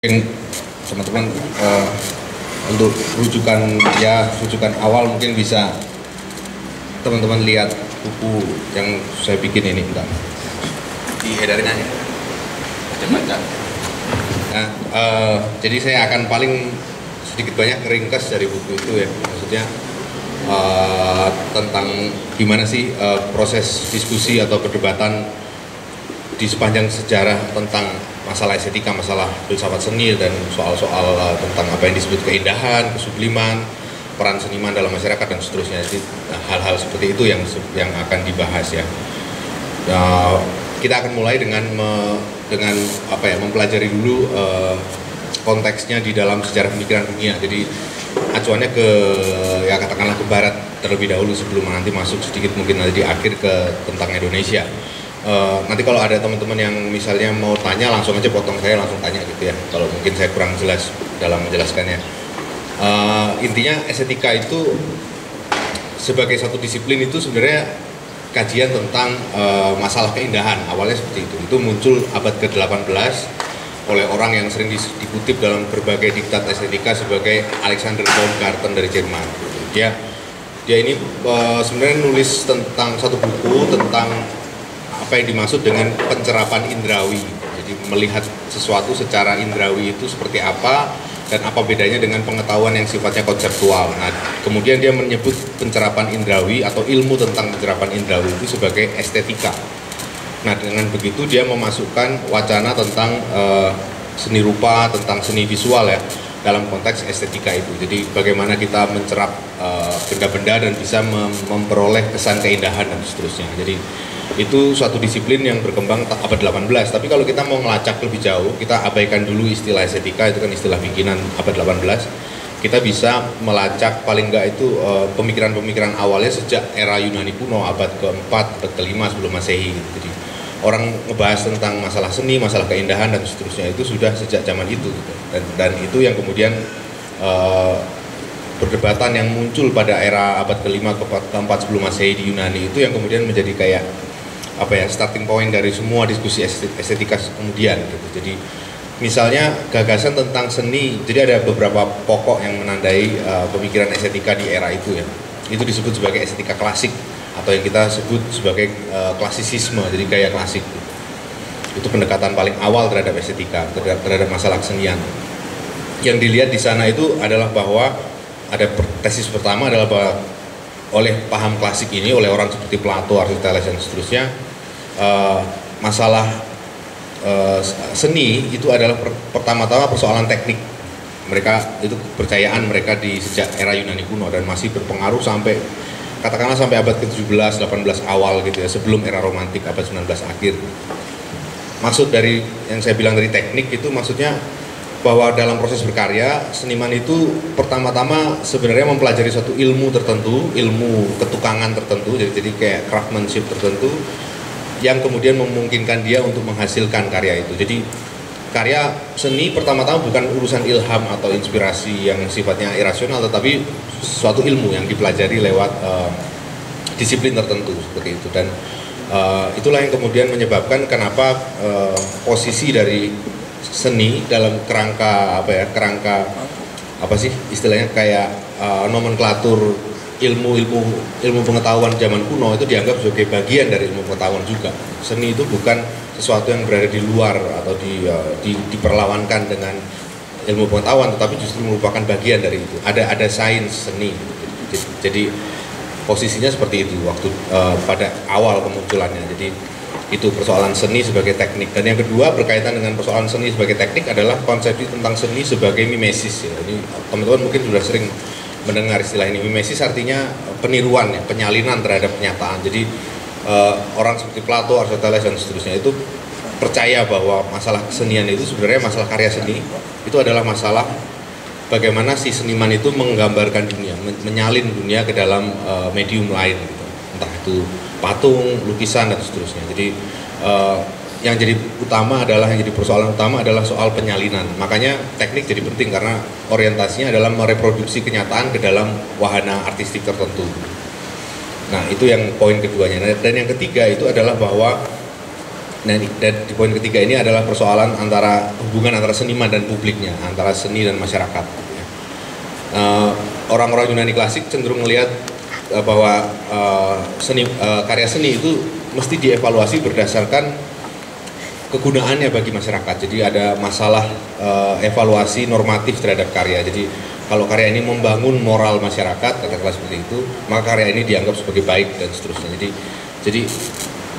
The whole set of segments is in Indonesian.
Teman-teman untuk rujukan awal mungkin bisa teman-teman lihat buku yang saya bikin ini, bentar diedarin aja baca. Nah, jadi saya akan paling sedikit banyak ringkas dari buku itu ya, maksudnya tentang gimana sih proses diskusi atau perdebatan di sepanjang sejarah tentang masalah estetika, masalah filsafat seni, dan soal-soal tentang apa yang disebut keindahan, kesubliman, peran seniman dalam masyarakat dan seterusnya. Jadi hal-hal seperti itu yang akan dibahas ya. Kita akan mulai dengan mempelajari dulu konteksnya di dalam sejarah pemikiran dunia. Jadi acuannya ke ya katakanlah ke barat terlebih dahulu sebelum nanti masuk sedikit mungkin nanti di akhir ke tentang Indonesia. Nanti kalau ada teman-teman yang misalnya mau tanya langsung aja potong saya, langsung tanya gitu ya, kalau mungkin saya kurang jelas dalam menjelaskannya. Intinya estetika itu sebagai satu disiplin itu sebenarnya kajian tentang masalah keindahan. Awalnya seperti itu muncul abad ke-18 oleh orang yang sering dikutip dalam berbagai diktat estetika sebagai Alexander Baumgarten dari Jerman. Dia ini sebenarnya nulis tentang satu buku tentang apa yang dimaksud dengan pencerapan indrawi. Jadi melihat sesuatu secara indrawi itu seperti apa dan apa bedanya dengan pengetahuan yang sifatnya konseptual. Nah, kemudian dia menyebut pencerapan indrawi atau ilmu tentang pencerapan indrawi itu sebagai estetika. Nah, dengan begitu dia memasukkan wacana tentang seni rupa, tentang seni visual ya dalam konteks estetika itu. Jadi bagaimana kita mencerap benda-benda dan bisa memperoleh kesan keindahan dan seterusnya. Jadi itu suatu disiplin yang berkembang abad 18. Tapi kalau kita mau melacak lebih jauh, kita abaikan dulu istilah estetika, itu kan istilah bikinan abad 18. Kita bisa melacak paling enggak itu pemikiran-pemikiran awalnya sejak era Yunani kuno, abad ke-4, abad ke-5 sebelum Masehi. Jadi orang ngebahas tentang masalah seni, masalah keindahan dan seterusnya itu sudah sejak zaman itu gitu. Dan itu yang kemudian perdebatan yang muncul pada era abad ke-5 ke-4 sebelum Masehi di Yunani itu yang kemudian menjadi kayak starting point dari semua diskusi estetika kemudian gitu. Jadi misalnya gagasan tentang seni, jadi ada beberapa pokok yang menandai pemikiran estetika di era itu ya. Itu disebut sebagai estetika klasik atau yang kita sebut sebagai klasisisme, jadi gaya klasik. Itu pendekatan paling awal terhadap estetika, terhadap masalah kesenian. Yang dilihat di sana itu adalah bahwa ada tesis pertama adalah bahwa oleh paham klasik ini, oleh orang seperti Plato, Aristoteles dan seterusnya, masalah seni itu adalah pertama-tama persoalan teknik. Mereka itu kepercayaan mereka di sejak era Yunani kuno dan masih berpengaruh sampai katakanlah sampai abad ke-17, 18 awal gitu ya, sebelum era romantik abad 19 akhir. Maksud dari yang saya bilang dari teknik itu maksudnya bahwa dalam proses berkarya, seniman itu pertama-tama sebenarnya mempelajari suatu ilmu tertentu, ilmu ketukangan tertentu, jadi kayak craftsmanship tertentu, yang kemudian memungkinkan dia untuk menghasilkan karya itu. Jadi karya seni pertama-tama bukan urusan ilham atau inspirasi yang sifatnya irasional, tetapi suatu ilmu yang dipelajari lewat disiplin tertentu seperti itu. Dan itulah yang kemudian menyebabkan kenapa posisi dari seni dalam kerangka istilahnya kayak nomenklatur ilmu pengetahuan zaman kuno itu dianggap sebagai bagian dari ilmu pengetahuan juga. Seni itu bukan sesuatu yang berada di luar atau diperlawankan dengan ilmu pengetahuan, tetapi justru merupakan bagian dari itu. Ada sains seni. Jadi posisinya seperti itu waktu pada awal kemunculannya. Jadi itu persoalan seni sebagai teknik. Dan yang kedua berkaitan dengan persoalan seni sebagai teknik adalah konsepsi tentang seni sebagai mimesis ya. Ini teman-teman mungkin sudah sering mendengar istilah ini. Mimesis artinya peniruan ya, penyalinan terhadap kenyataan. Jadi orang seperti Plato, Aristoteles dan seterusnya itu percaya bahwa masalah kesenian itu sebenarnya masalah karya seni itu adalah masalah bagaimana si seniman itu menggambarkan dunia, menyalin dunia ke dalam medium lain gitu. Entah itu patung, lukisan dan seterusnya. Jadi yang jadi persoalan utama adalah soal penyalinan. Makanya teknik jadi penting karena orientasinya adalah mereproduksi kenyataan ke dalam wahana artistik tertentu. Nah, itu yang poin keduanya. Dan yang ketiga itu adalah bahwa Dan di poin ketiga ini adalah persoalan hubungan antara seniman dan publiknya, antara seni dan masyarakat. Orang-orang Yunani klasik cenderung melihat bahwa karya seni itu mesti dievaluasi berdasarkan kegunaannya bagi masyarakat. Jadi ada masalah evaluasi normatif terhadap karya. Jadi kalau karya ini membangun moral masyarakat, katakanlah seperti itu, maka karya ini dianggap sebagai baik dan seterusnya. Jadi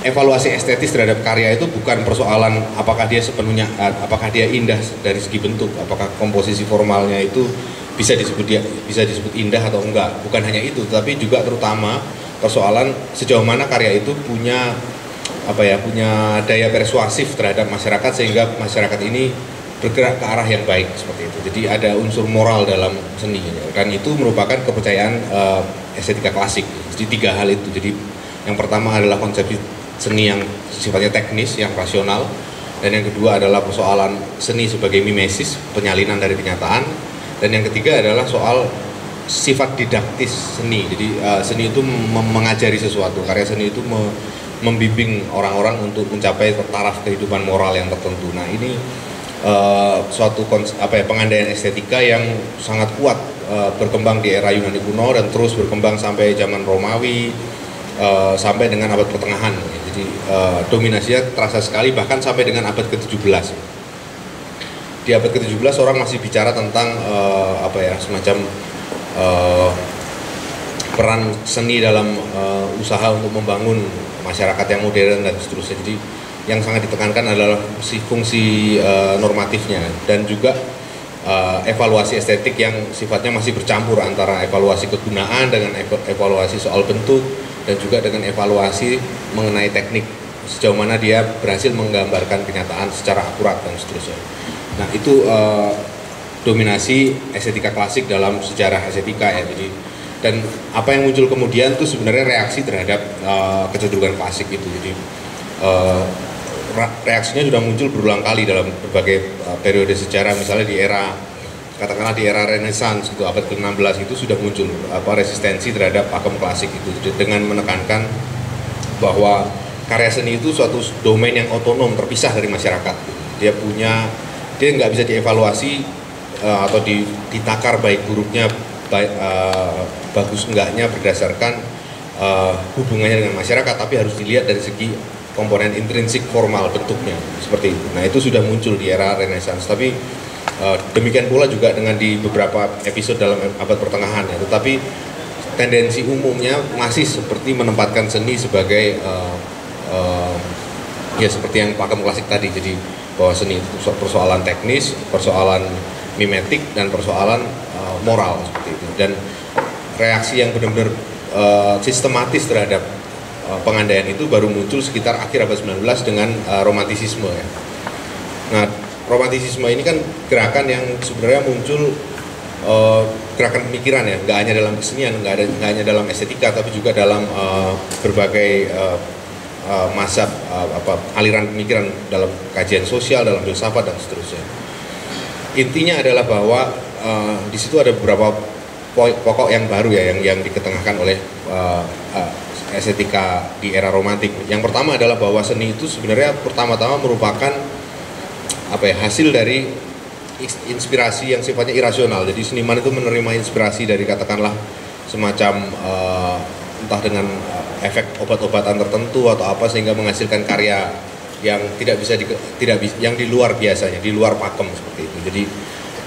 evaluasi estetis terhadap karya itu bukan persoalan apakah dia sepenuhnya, apakah dia indah dari segi bentuk, apakah komposisi formalnya itu bisa disebut indah atau enggak. Bukan hanya itu, tapi juga terutama persoalan sejauh mana karya itu punya daya persuasif terhadap masyarakat sehingga masyarakat ini bergerak ke arah yang baik seperti itu. Jadi ada unsur moral dalam seni dan itu merupakan kepercayaan estetika klasik. Jadi tiga hal itu. Jadi yang pertama adalah konsep seni yang sifatnya teknis, yang rasional, dan yang kedua adalah persoalan seni sebagai mimesis, penyalinan dari kenyataan, dan yang ketiga adalah soal sifat didaktis seni. Jadi seni itu mengajari sesuatu, karya seni itu membimbing orang-orang untuk mencapai taraf kehidupan moral yang tertentu. Nah ini suatu pengandaian estetika yang sangat kuat berkembang di era Yunani kuno dan terus berkembang sampai zaman Romawi sampai dengan abad pertengahan. Jadi dominasinya terasa sekali bahkan sampai dengan abad ke-17. Di abad ke-17 orang masih bicara tentang semacam peran seni dalam usaha untuk membangun masyarakat yang modern dan seterusnya. Jadi yang sangat ditekankan adalah fungsi normatifnya dan juga evaluasi estetik yang sifatnya masih bercampur antara evaluasi kegunaan dengan evaluasi soal bentuk dan juga dengan evaluasi mengenai teknik, sejauh mana dia berhasil menggambarkan kenyataan secara akurat dan seterusnya. Nah itu dominasi estetika klasik dalam sejarah estetika ya. Jadi dan apa yang muncul kemudian itu sebenarnya reaksi terhadap kecenderungan klasik itu. Jadi reaksinya sudah muncul berulang kali dalam berbagai periode sejarah, misalnya di era Renaissance itu abad ke-16 itu sudah muncul resistensi terhadap pakem klasik itu dengan menekankan bahwa karya seni itu suatu domain yang otonom terpisah dari masyarakat. Dia nggak bisa dievaluasi atau ditakar baik buruknya, bagus enggaknya berdasarkan hubungannya dengan masyarakat, tapi harus dilihat dari segi komponen intrinsik formal bentuknya seperti itu. Nah itu sudah muncul di era Renaissance, tapi demikian pula juga dengan di beberapa episode dalam abad pertengahan ya. Tetapi tendensi umumnya masih seperti menempatkan seni sebagai ya seperti yang pakem klasik tadi. Jadi bahwa seni itu persoalan teknis, persoalan mimetik, dan persoalan moral seperti itu. Dan reaksi yang benar-benar sistematis terhadap pengandaian itu baru muncul sekitar akhir abad 19 dengan romantisisme ya. Nah romantisisme ini kan gerakan yang sebenarnya muncul gerakan pemikiran ya, nggak hanya dalam kesenian, nggak hanya dalam estetika, tapi juga dalam berbagai mazhab aliran pemikiran dalam kajian sosial, dalam filsafat dan seterusnya. Intinya adalah bahwa di situ ada beberapa pokok yang baru ya yang diketengahkan oleh estetika di era romantik. Yang pertama adalah bahwa seni itu sebenarnya pertama-tama merupakan hasil dari inspirasi yang sifatnya irasional. Jadi seniman itu menerima inspirasi dari katakanlah semacam entah dengan efek obat-obatan tertentu atau apa sehingga menghasilkan karya yang yang di luar biasanya, di luar pakem seperti itu. Jadi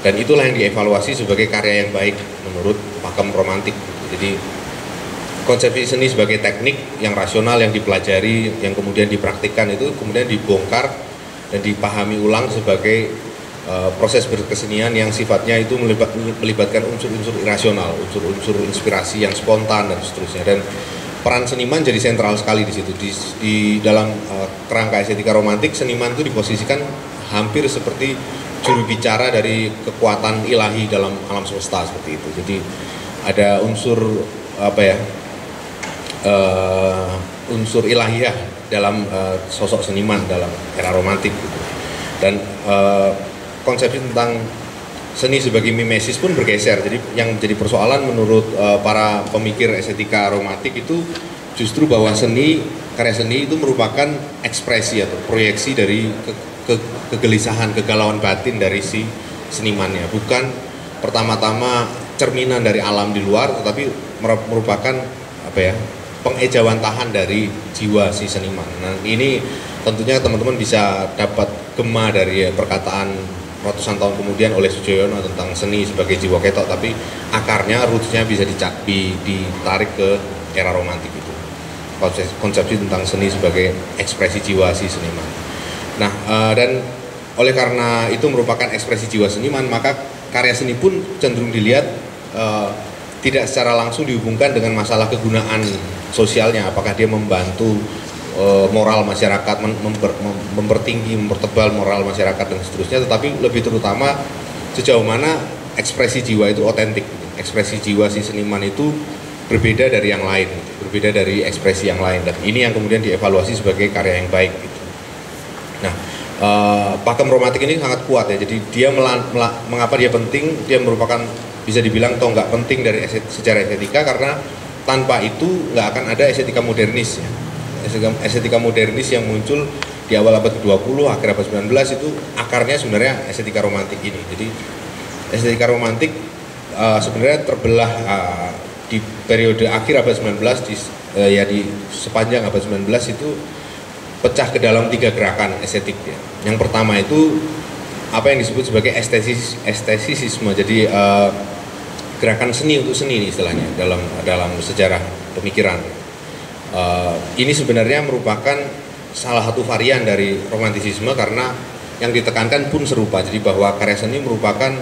dan itulah yang dievaluasi sebagai karya yang baik menurut pakem romantik. Jadi konsepsi seni sebagai teknik yang rasional yang dipelajari, yang kemudian dipraktikkan itu kemudian dibongkar dan dipahami ulang sebagai proses berkesenian yang sifatnya itu melibatkan unsur-unsur irasional, unsur-unsur inspirasi yang spontan dan seterusnya. Dan peran seniman jadi sentral sekali di situ. Di dalam kerangka estetika romantik, seniman itu diposisikan hampir seperti juru bicara dari kekuatan ilahi dalam alam semesta seperti itu. Jadi ada unsur unsur ilahiyah dalam sosok seniman dalam era romantik gitu. Dan konsepsi tentang seni sebagai mimesis pun bergeser. Jadi yang menjadi persoalan menurut para pemikir estetika romantik itu justru bahwa seni karya seni itu merupakan ekspresi atau proyeksi dari kegelisahan, kegalauan batin dari si senimannya, bukan pertama-tama cerminan dari alam di luar, tetapi merupakan apa ya, pengejawantahan dari jiwa si seniman. Nah, ini tentunya teman-teman bisa dapat gema dari perkataan ratusan tahun kemudian oleh Sujoyono tentang seni sebagai jiwa ketok, tapi akarnya, rootsnya bisa ditarik ke era romantik itu. Konsepsi tentang seni sebagai ekspresi jiwa si seniman. Nah, dan oleh karena itu merupakan ekspresi jiwa seniman, maka karya seni pun cenderung dilihat tidak secara langsung dihubungkan dengan masalah kegunaan sosialnya, apakah dia membantu moral masyarakat, mempertinggi, mempertebal moral masyarakat dan seterusnya, tetapi lebih terutama sejauh mana ekspresi jiwa itu otentik, ekspresi jiwa si seniman itu berbeda dari yang lain, berbeda dari ekspresi yang lain, dan ini yang kemudian dievaluasi sebagai karya yang baik gitu. Nah, pakem romantik ini sangat kuat ya, jadi dia mengapa dia penting, dia merupakan bisa dibilang nggak penting dari secara estetika, karena tanpa itu nggak akan ada estetika modernis ya. Estetika modernis yang muncul di awal abad ke-20, akhir abad 19 itu akarnya sebenarnya estetika romantik ini. Jadi estetika romantik sebenarnya terbelah di periode akhir abad 19 di sepanjang abad 19 itu pecah ke dalam 3 gerakan estetik ya. Yang pertama itu apa yang disebut sebagai estesisme. Jadi gerakan seni untuk seni ini istilahnya dalam sejarah pemikiran. Ini sebenarnya merupakan salah satu varian dari romantisisme, karena yang ditekankan pun serupa, jadi bahwa karya seni merupakan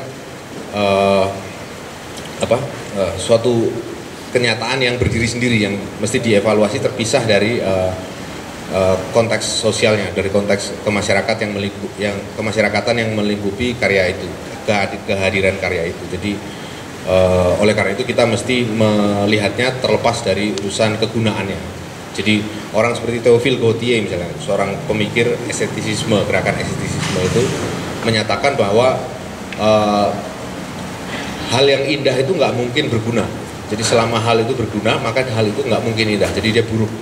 suatu kenyataan yang berdiri sendiri, yang mesti dievaluasi terpisah dari konteks sosialnya, dari konteks kemasyarakatan yang melingkupi karya itu, kehadiran karya itu. Jadi oleh karena itu kita mesti melihatnya terlepas dari urusan kegunaannya. Jadi orang seperti Théophile Gautier misalnya, seorang pemikir estetisisme, gerakan estetisisme itu menyatakan bahwa hal yang indah itu nggak mungkin berguna. Jadi selama hal itu berguna, maka hal itu nggak mungkin indah, jadi dia buruk.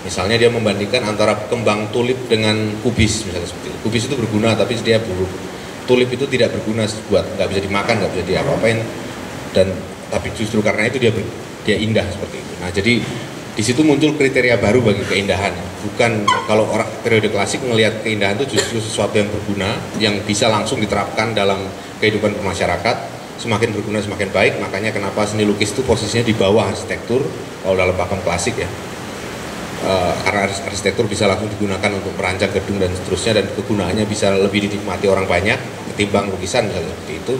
Misalnya dia membandingkan antara kembang tulip dengan kubis, misalnya seperti itu. Kubis itu berguna tapi dia buruk. Tulip itu tidak berguna, nggak bisa dimakan, nggak bisa diapa-apain, tapi justru karena itu dia indah seperti itu. Nah, jadi di situ muncul kriteria baru bagi keindahan. Bukan kalau orang periode klasik melihat keindahan itu justru sesuatu yang berguna, yang bisa langsung diterapkan dalam kehidupan bermasyarakat. Semakin berguna semakin baik, makanya kenapa seni lukis itu posisinya di bawah arsitektur kalau dalam pakem klasik ya. Karena arsitektur bisa langsung digunakan untuk merancang gedung dan seterusnya, dan kegunaannya bisa lebih dinikmati orang banyak ketimbang lukisan misalnya seperti itu.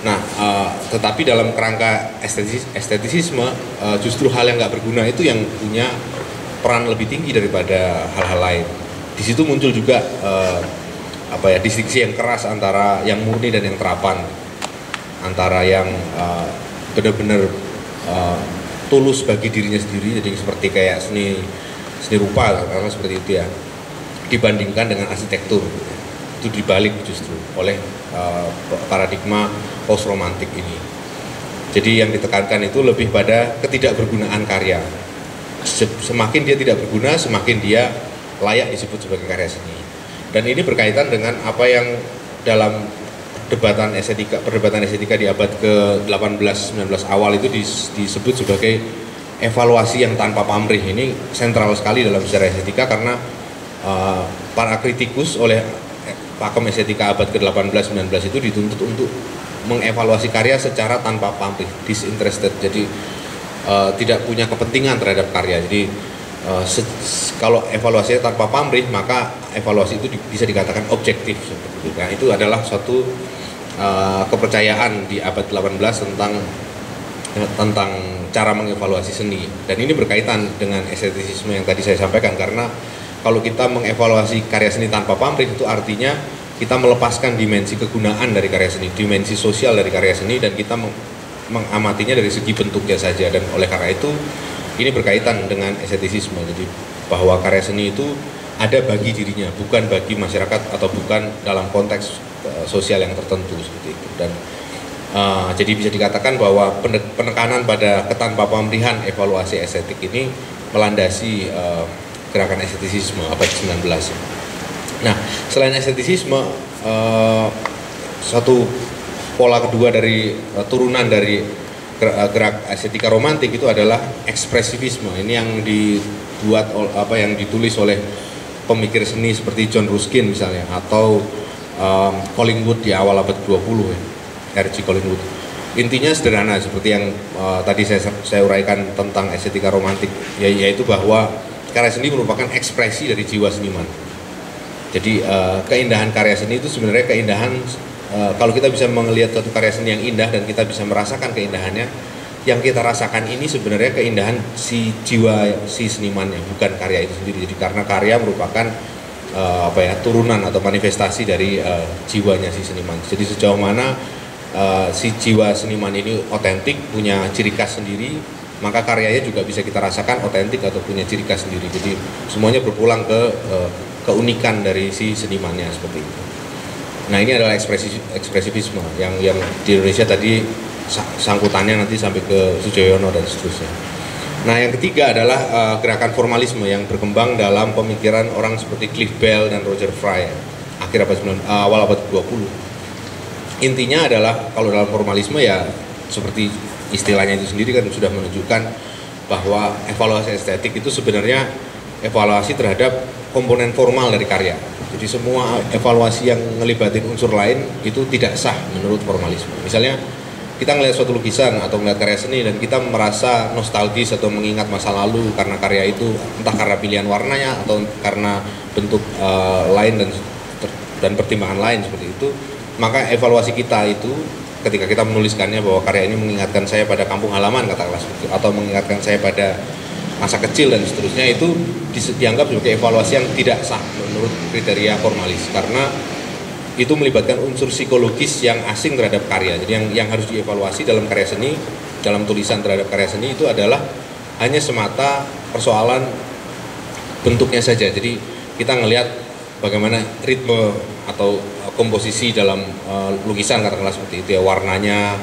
Nah, tetapi dalam kerangka estetisisme justru hal yang nggak berguna itu yang punya peran lebih tinggi daripada hal-hal lain. Di situ muncul juga distinksi yang keras antara yang murni dan yang terapan, antara yang benar-benar tulus bagi dirinya sendiri, jadi seperti kayak seni rupa karena seperti itu ya, dibandingkan dengan arsitektur. Itu dibalik justru oleh paradigma post romantik ini. Jadi yang ditekankan itu lebih pada ketidakbergunaan karya. Semakin dia tidak berguna, semakin dia layak disebut sebagai karya seni. Dan ini berkaitan dengan apa yang dalam perdebatan estetika di abad ke-18-19 awal itu disebut sebagai evaluasi yang tanpa pamrih. Ini sentral sekali dalam sejarah estetika, karena para kritikus oleh pakem estetika abad ke-18-19 itu dituntut untuk mengevaluasi karya secara tanpa pamrih, disinterested, jadi tidak punya kepentingan terhadap karya. Jadi kalau evaluasinya tanpa pamrih, maka evaluasi itu bisa dikatakan objektif. Nah, itu adalah suatu kepercayaan di abad 18 tentang cara mengevaluasi seni, dan ini berkaitan dengan estetisisme yang tadi saya sampaikan, karena kalau kita mengevaluasi karya seni tanpa pamrih itu artinya kita melepaskan dimensi kegunaan dari karya seni, dimensi sosial dari karya seni, dan kita mengamatinya dari segi bentuknya saja. Dan oleh karena itu ini berkaitan dengan estetisisme, jadi bahwa karya seni itu ada bagi dirinya, bukan bagi masyarakat atau bukan dalam konteks sosial yang tertentu seperti itu. Dan jadi bisa dikatakan bahwa penekanan pada ketanpa pamrihan evaluasi estetik ini melandasi gerakan estetisisme abad 19. Nah, selain estetisisme, satu pola kedua dari turunan dari gerak estetika romantik itu adalah ekspresivisme. Ini yang dibuat yang ditulis oleh pemikir seni seperti John Ruskin misalnya, atau Collingwood di awal abad 20 ya, R.G. Collingwood. Intinya sederhana seperti yang tadi saya uraikan tentang estetika romantik, yaitu bahwa karya seni merupakan ekspresi dari jiwa seniman. Jadi keindahan karya seni itu sebenarnya keindahan, kalau kita bisa melihat suatu karya seni yang indah dan kita bisa merasakan keindahannya, yang kita rasakan ini sebenarnya keindahan si jiwa si senimannya, bukan karya itu sendiri. Jadi karena karya merupakan turunan atau manifestasi dari jiwanya si seniman. Jadi sejauh mana si jiwa seniman ini otentik, punya ciri khas sendiri, maka karyanya juga bisa kita rasakan otentik atau punya ciri khas sendiri. Jadi semuanya berpulang ke keunikan dari si senimannya seperti itu. Nah, ini adalah ekspresivisme yang di Indonesia tadi sangkutannya nanti sampai ke Sujoyono dan seterusnya. Nah, yang ketiga adalah gerakan formalisme yang berkembang dalam pemikiran orang seperti Cliff Bell dan Roger Fry awal abad 20. Intinya adalah kalau dalam formalisme ya seperti istilahnya itu sendiri kan sudah menunjukkan bahwa evaluasi estetik itu sebenarnya evaluasi terhadap komponen formal dari karya. Jadi semua evaluasi yang ngelibatin unsur lain itu tidak sah menurut formalisme. Misalnya kita ngelihat suatu lukisan atau ngelihat karya seni dan kita merasa nostalgis atau mengingat masa lalu karena karya itu, entah karena pilihan warnanya atau karena bentuk lain dan pertimbangan lain seperti itu, maka evaluasi kita itu ketika kita menuliskannya bahwa karya ini mengingatkan saya pada kampung halaman katakanlah seperti itu, atau mengingatkan saya pada masa kecil dan seterusnya, itu dianggap sebagai evaluasi yang tidak sah menurut kriteria formalis karena itu melibatkan unsur psikologis yang asing terhadap karya. Jadi yang harus dievaluasi dalam karya seni, dalam tulisan terhadap karya seni itu adalah hanya semata persoalan bentuknya saja. Jadi kita ngelihat bagaimana ritme atau komposisi dalam lukisan katakanlah seperti itu ya, warnanya,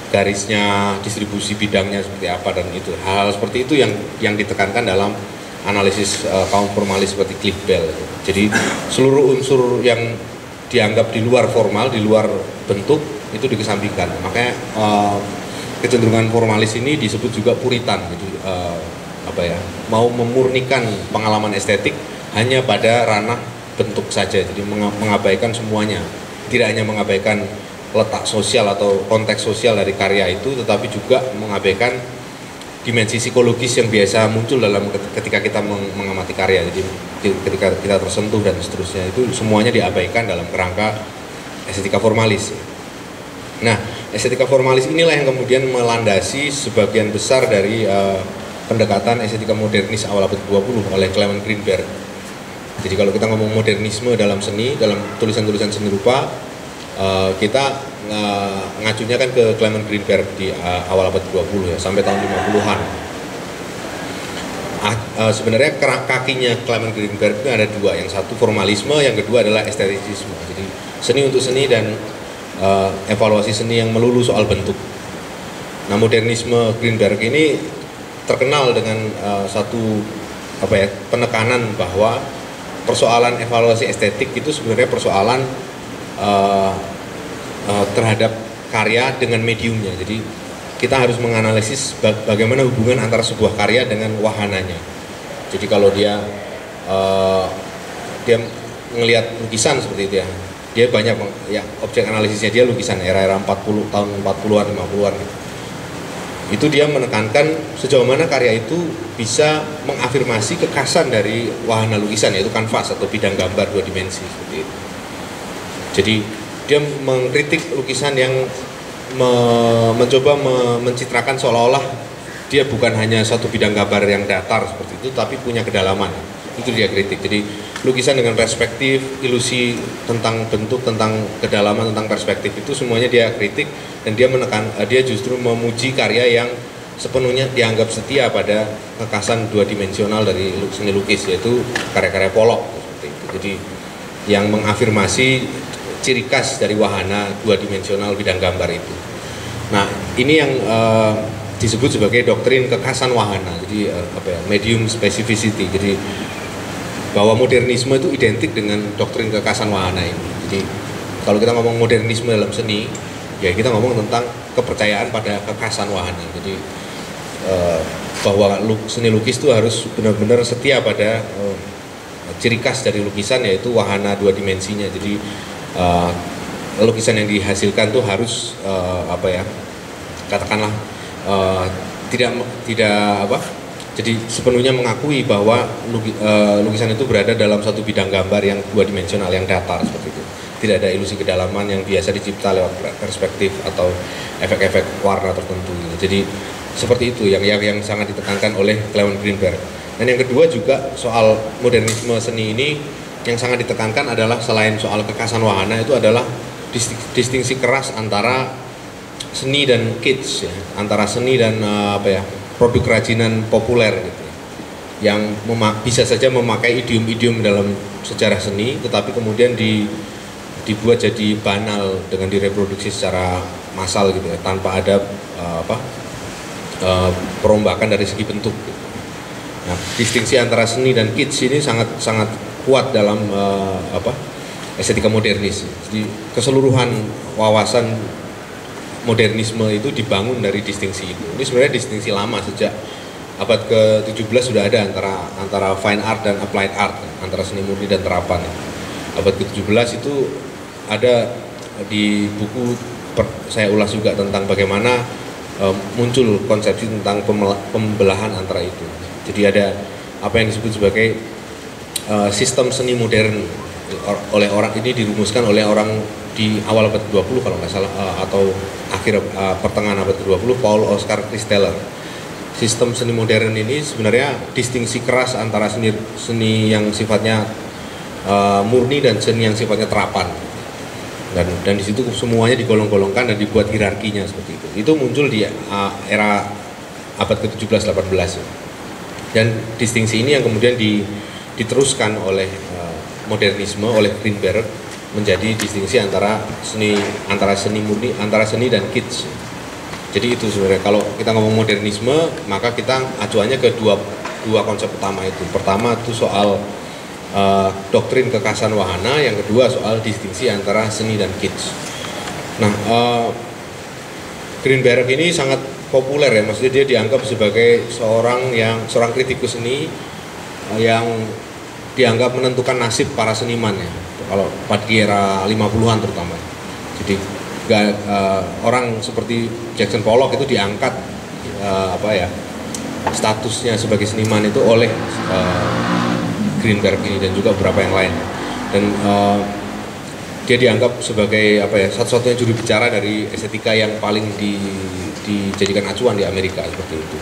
garisnya, distribusi bidangnya seperti apa, dan itu hal-hal seperti itu yang ditekankan dalam analisis kaum formalis seperti Cliff Bell. Jadi seluruh unsur yang dianggap di luar formal, di luar bentuk itu dikesampingkan. Makanya kecenderungan formalis ini disebut juga puritan. Jadi mau memurnikan pengalaman estetik hanya pada ranah bentuk saja. Jadi mengabaikan semuanya. Tidak hanya mengabaikan letak sosial atau konteks sosial dari karya itu, tetapi juga mengabaikan dimensi psikologis yang biasa muncul dalam ketika kita mengamati karya. Jadi ketika kita tersentuh dan seterusnya, itu semuanya diabaikan dalam kerangka estetika formalis. Nah, estetika formalis inilah yang kemudian melandasi sebagian besar dari pendekatan estetika modernis awal abad 20 oleh Clement Greenberg. Jadi kalau kita ngomong modernisme dalam seni, dalam tulisan-tulisan seni rupa, kita ngacunya kan ke Clement Greenberg di awal abad 20 ya, sampai tahun 50-an. Sebenarnya kakinya Clement Greenberg itu ada dua, yang satu formalisme, yang kedua adalah estetisisme. Jadi seni untuk seni dan evaluasi seni yang melulu soal bentuk. Nah, modernisme Greenberg ini terkenal dengan satu penekanan bahwa persoalan evaluasi estetik itu sebenarnya persoalan terhadap karya dengan mediumnya. Jadi kita harus menganalisis bagaimana hubungan antara sebuah karya dengan wahananya. Jadi kalau dia ngelihat lukisan seperti itu ya, dia banyak ya, objek analisisnya dia lukisan era-era 40 tahun 40-an 50-an gitu. Itu dia menekankan sejauh mana karya itu bisa mengafirmasi kekhasan dari wahana lukisan, yaitu kanvas atau bidang gambar dua dimensi seperti itu. Jadi dia mengkritik lukisan yang mencoba mencitrakan seolah-olah dia bukan hanya satu bidang gambar yang datar seperti itu, tapi punya kedalaman. Itu dia kritik. Jadi lukisan dengan perspektif, ilusi tentang bentuk, tentang kedalaman, tentang perspektif, itu semuanya dia kritik, dan dia justru memuji karya yang sepenuhnya dianggap setia pada kekhasan dua dimensional dari seni lukis, yaitu karya-karya Pollock seperti itu. Jadi yang mengafirmasi ciri khas dari wahana dua dimensional bidang gambar itu. Nah, ini yang disebut sebagai doktrin kekhasan wahana. Jadi medium specificity. Jadi bahwa modernisme itu identik dengan doktrin kekasan wahana ini. Jadi kalau kita ngomong modernisme dalam seni, ya kita ngomong tentang kepercayaan pada kekasan wahana. Jadi bahwa seni lukis itu harus benar-benar setia pada ciri khas dari lukisan, yaitu wahana dua dimensinya. Jadi lukisan yang dihasilkan tuh harus katakanlah jadi sepenuhnya mengakui bahwa lukisan itu berada dalam satu bidang gambar yang dua dimensional, yang datar seperti itu. Tidak ada ilusi kedalaman yang biasa dicipta lewat perspektif atau efek-efek warna tertentu. Jadi seperti itu yang sangat ditekankan oleh Clement Greenberg. Dan yang kedua juga soal modernisme seni ini yang sangat ditekankan adalah selain soal kekasan wahana, itu adalah distingsi keras antara seni dan kitsch, ya, antara seni dan produk kerajinan populer gitu, yang bisa saja memakai idiom-idiom dalam sejarah seni, tetapi kemudian dibuat jadi banal dengan direproduksi secara massal gitu ya, tanpa ada perombakan dari segi bentuk gitu. Nah, distingsi antara seni dan kitsch ini sangat kuat dalam estetika modernis. Jadi keseluruhan wawasan modernisme itu dibangun dari distingsi itu. Ini sebenarnya distingsi lama, sejak abad ke-17 sudah ada antara fine art dan applied art, antara seni murni dan terapan. Abad ke-17 itu ada di buku, saya ulas juga tentang bagaimana muncul konsepsi tentang pembelahan antara itu. Jadi ada apa yang disebut sebagai sistem seni modern oleh orang, ini dirumuskan oleh orang di awal abad ke-20 kalau nggak salah, atau akhir pertengahan abad ke-20, Paul Oscar Christeller. Sistem seni modern ini sebenarnya distingsi keras antara seni yang sifatnya murni dan seni yang sifatnya terapan. Dan di situ semuanya digolong-golongkan dan dibuat hierarkinya seperti itu. Itu muncul di era abad ke-17-18. Dan distingsi ini yang kemudian diteruskan oleh modernisme, oleh Greenberg, menjadi distingsi antara seni murni, antara seni dan kitsch. Jadi itu sebenarnya kalau kita ngomong modernisme, maka kita acuannya ke dua konsep utama itu. Pertama itu soal doktrin kekasan wahana, yang kedua soal distingsi antara seni dan kitsch. Nah, Greenberg ini sangat populer ya, maksudnya dia dianggap sebagai seorang kritikus seni yang dianggap menentukan nasib para seniman ya, kalau pada era 50-an terutama. Jadi orang seperti Jackson Pollock itu diangkat statusnya sebagai seniman itu oleh Greenberg ini dan juga beberapa yang lain. Dan dia dianggap sebagai satu-satunya juru bicara dari estetika yang paling dijadikan acuan di Amerika seperti itu.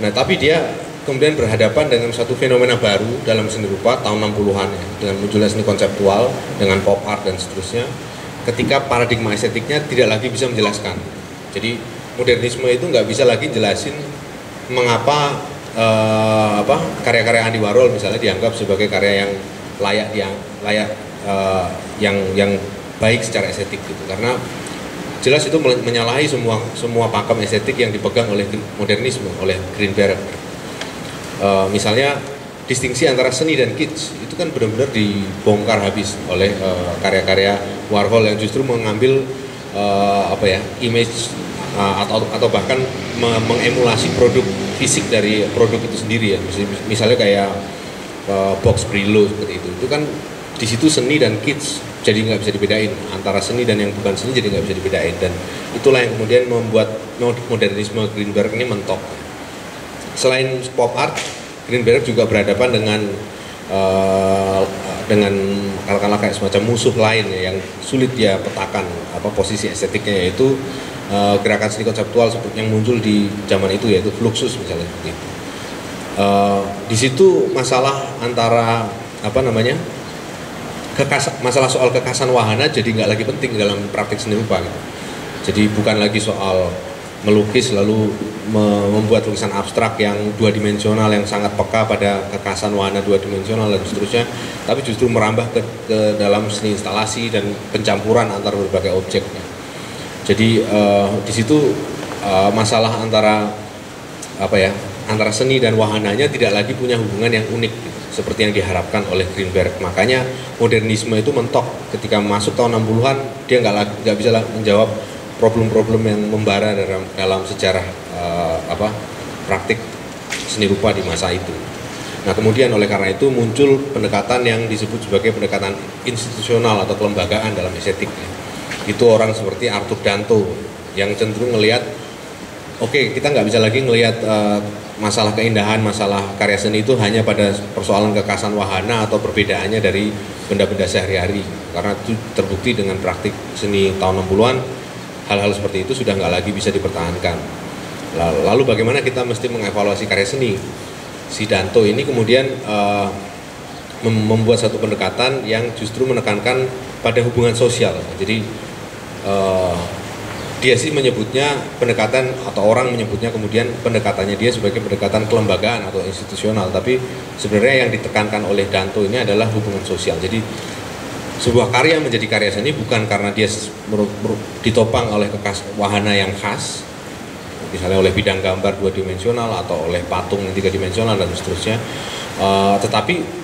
Nah, tapi dia kemudian berhadapan dengan satu fenomena baru dalam seni rupa tahun 60-an ya, dengan munculnya seni konseptual, dengan pop art dan seterusnya, ketika paradigma estetiknya tidak lagi bisa menjelaskan. Jadi modernisme itu nggak bisa lagi jelasin mengapa karya-karya Andy Warhol misalnya dianggap sebagai karya yang yang baik secara estetik gitu, karena jelas itu menyalahi semua pakem estetik yang dipegang oleh modernisme, oleh Greenberg. Misalnya distingsi antara seni dan kitsch itu kan benar-benar dibongkar habis oleh karya-karya Warhol yang justru mengambil image atau bahkan mengemulasi produk fisik dari produk itu sendiri ya. Misalnya kayak box Brillo seperti itu kan di situ seni dan kitsch jadi nggak bisa dibedain, antara seni dan yang bukan seni jadi nggak bisa dibedain, dan itulah yang kemudian membuat modernisme Greenberg ini mentok. Selain pop art, Greenberg juga berhadapan dengan katakanlah kayak semacam musuh lain ya, yang sulit dia petakan posisi estetiknya, yaitu gerakan seni konseptual seperti yang muncul di zaman itu, yaitu Fluxus misalnya seperti itu. Di situ masalah antara masalah soal kekasan wahana jadi nggak lagi penting dalam praktik seni rupa gitu. Jadi bukan lagi soal melukis lalu membuat lukisan abstrak yang dua dimensional yang sangat peka pada kekasan wahana dua dimensional dan seterusnya, tapi justru merambah ke dalam seni instalasi dan pencampuran antar berbagai objek. Jadi di situ masalah antara seni dan wahananya tidak lagi punya hubungan yang unik gitu. seperti yang diharapkan oleh Greenberg. Makanya modernisme itu mentok ketika masuk tahun 60-an, dia nggak bisa menjawab problem-problem yang membara dalam sejarah praktik seni rupa di masa itu. Nah kemudian oleh karena itu muncul pendekatan yang disebut sebagai pendekatan institusional atau kelembagaan dalam estetik. Itu orang seperti Arthur Danto yang cenderung melihat, oke, kita nggak bisa lagi melihat masalah keindahan, masalah karya seni itu hanya pada persoalan kekasan wahana atau perbedaannya dari benda-benda sehari-hari. Karena itu terbukti dengan praktik seni tahun 60-an, hal-hal seperti itu sudah nggak lagi bisa dipertahankan. Lalu bagaimana kita mesti mengevaluasi karya seni? Si Danto ini kemudian membuat satu pendekatan yang justru menekankan pada hubungan sosial. Jadi dia sih menyebutnya pendekatan, atau orang menyebutnya kemudian pendekatannya dia sebagai pendekatan kelembagaan atau institusional, tapi sebenarnya yang ditekankan oleh Danto ini adalah hubungan sosial. Jadi sebuah karya menjadi karya seni bukan karena dia ditopang oleh wahana yang khas, misalnya oleh bidang gambar 2 dimensional atau oleh patung yang 3 dimensional dan seterusnya, tetapi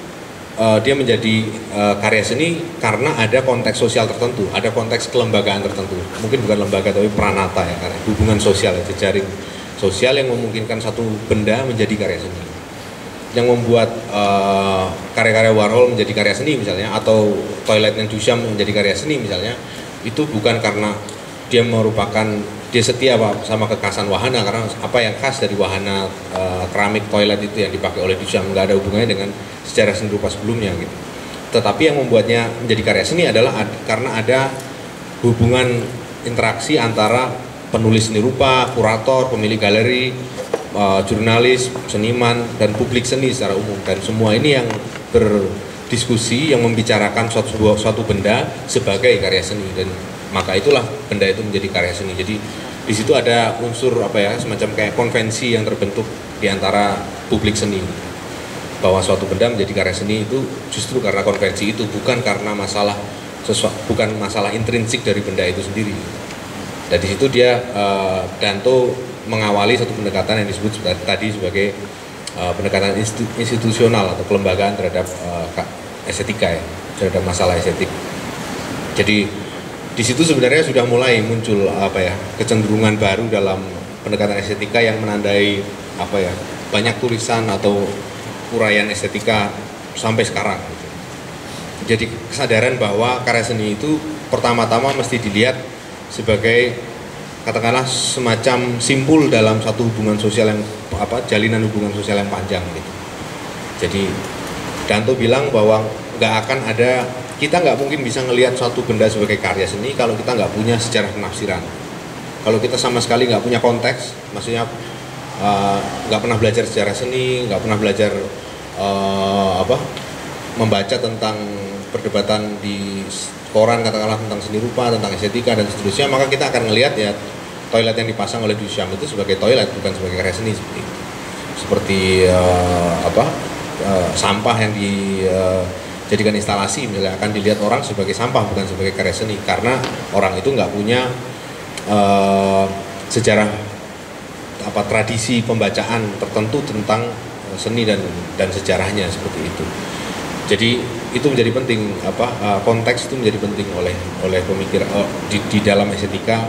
dia menjadi karya seni karena ada konteks sosial tertentu, ada konteks kelembagaan tertentu, mungkin bukan lembaga tapi pranata ya, karena hubungan sosial, jejaring sosial yang memungkinkan satu benda menjadi karya seni. Yang membuat karya-karya Warhol menjadi karya seni misalnya, atau toiletnya Duchamp menjadi karya seni misalnya, itu bukan karena dia setia sama kekhasan wahana, karena apa yang khas dari wahana keramik toilet itu yang dipakai oleh Duchamp nggak ada hubungannya dengan sejarah seni rupa sebelumnya gitu. Tetapi yang membuatnya menjadi karya seni adalah karena ada hubungan interaksi antara penulis seni rupa, kurator, pemilik galeri, jurnalis, seniman, dan publik seni secara umum, dan semua ini yang berdiskusi, yang membicarakan suatu benda sebagai karya seni, dan maka itulah benda itu menjadi karya seni. Jadi di situ ada unsur semacam kayak konvensi yang terbentuk di antara publik seni, bahwa suatu benda menjadi karya seni itu justru karena konvensi itu, bukan karena bukan masalah intrinsik dari benda itu sendiri. Dan di situ dia Danto mengawali satu pendekatan yang disebut tadi sebagai pendekatan institusional atau kelembagaan terhadap estetika ya, terhadap masalah estetik. Jadi di situ sebenarnya sudah mulai muncul kecenderungan baru dalam pendekatan estetika yang menandai banyak tulisan atau uraian estetika sampai sekarang. Jadi kesadaran bahwa karya seni itu pertama-tama mesti dilihat sebagai katakanlah semacam simpul dalam satu hubungan sosial yang jalinan hubungan sosial yang panjang gitu. Jadi Danto bilang bahwa kita nggak mungkin bisa ngelihat suatu benda sebagai karya seni kalau kita nggak punya sejarah penafsiran. Kalau kita sama sekali nggak punya konteks, maksudnya nggak pernah belajar sejarah seni, nggak pernah belajar membaca tentang perdebatan di koran katakanlah tentang seni rupa, tentang estetika dan seterusnya, maka kita akan ngelihat ya toilet yang dipasang oleh Duchamp itu sebagai toilet, bukan sebagai karya seni seperti sampah yang dijadikan instalasi misalnya akan dilihat orang sebagai sampah, bukan sebagai karya seni, karena orang itu nggak punya sejarah tradisi pembacaan tertentu tentang seni dan sejarahnya seperti itu. Jadi itu menjadi penting, konteks itu menjadi penting oleh pemikir di dalam estetika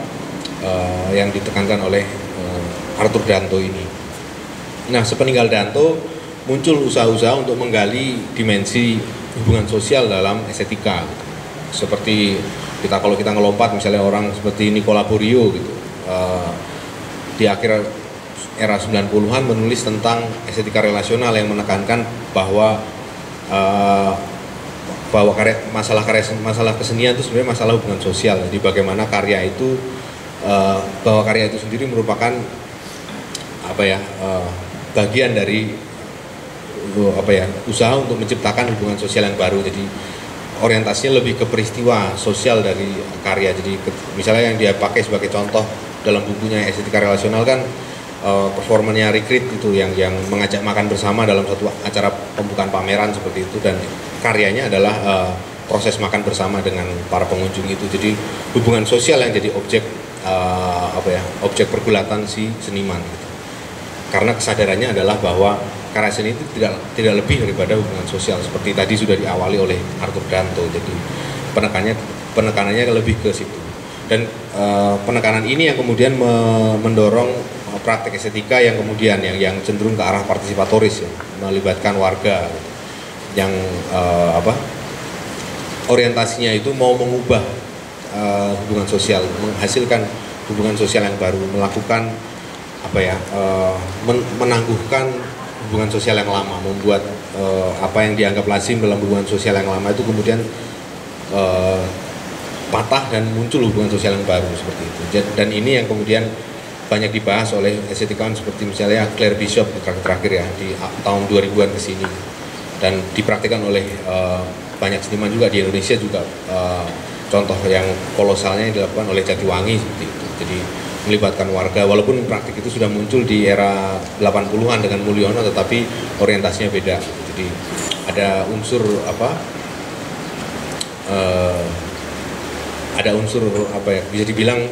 yang ditekankan oleh Arthur Danto ini. Nah, sepeninggal Danto muncul usaha-usaha untuk menggali dimensi hubungan sosial dalam estetika. Seperti kalau kita ngelompat misalnya orang seperti Nicola Borio gitu, di akhir era 90-an menulis tentang estetika relasional yang menekankan bahwa masalah kesenian itu sebenarnya masalah hubungan sosial. Jadi bagaimana karya itu bahwa karya itu sendiri merupakan bagian dari usaha untuk menciptakan hubungan sosial yang baru. Jadi orientasinya lebih ke peristiwa sosial dari karya. Jadi misalnya yang dia pakai sebagai contoh dalam bukunya Estetika Relasional kan performanya Recreate itu yang mengajak makan bersama dalam satu acara pembukaan pameran seperti itu, dan karyanya adalah proses makan bersama dengan para pengunjung itu. Jadi hubungan sosial yang jadi objek pergulatan si seniman gitu. Karena kesadarannya adalah bahwa karya seni itu tidak lebih daripada hubungan sosial seperti tadi sudah diawali oleh Arthur Danto. Jadi penekanannya lebih ke situ, dan penekanan ini yang kemudian mendorong praktek estetika yang kemudian yang cenderung ke arah partisipatoris, ya, melibatkan warga yang orientasinya itu mau mengubah hubungan sosial, menghasilkan hubungan sosial yang baru, melakukan menangguhkan hubungan sosial yang lama, membuat apa yang dianggap lazim dalam hubungan sosial yang lama itu kemudian patah dan muncul hubungan sosial yang baru seperti itu. Dan ini yang kemudian banyak dibahas oleh estetikawan seperti misalnya Claire Bishop terakhir ya di tahun 2000-an ke sini, dan dipraktikkan oleh banyak seniman juga di Indonesia juga. Contoh yang kolosalnya yang dilakukan oleh Jatiwangi seperti itu. Jadi melibatkan warga, walaupun praktik itu sudah muncul di era 80-an dengan Mulyono, tetapi orientasinya beda. Jadi ada unsur bisa dibilang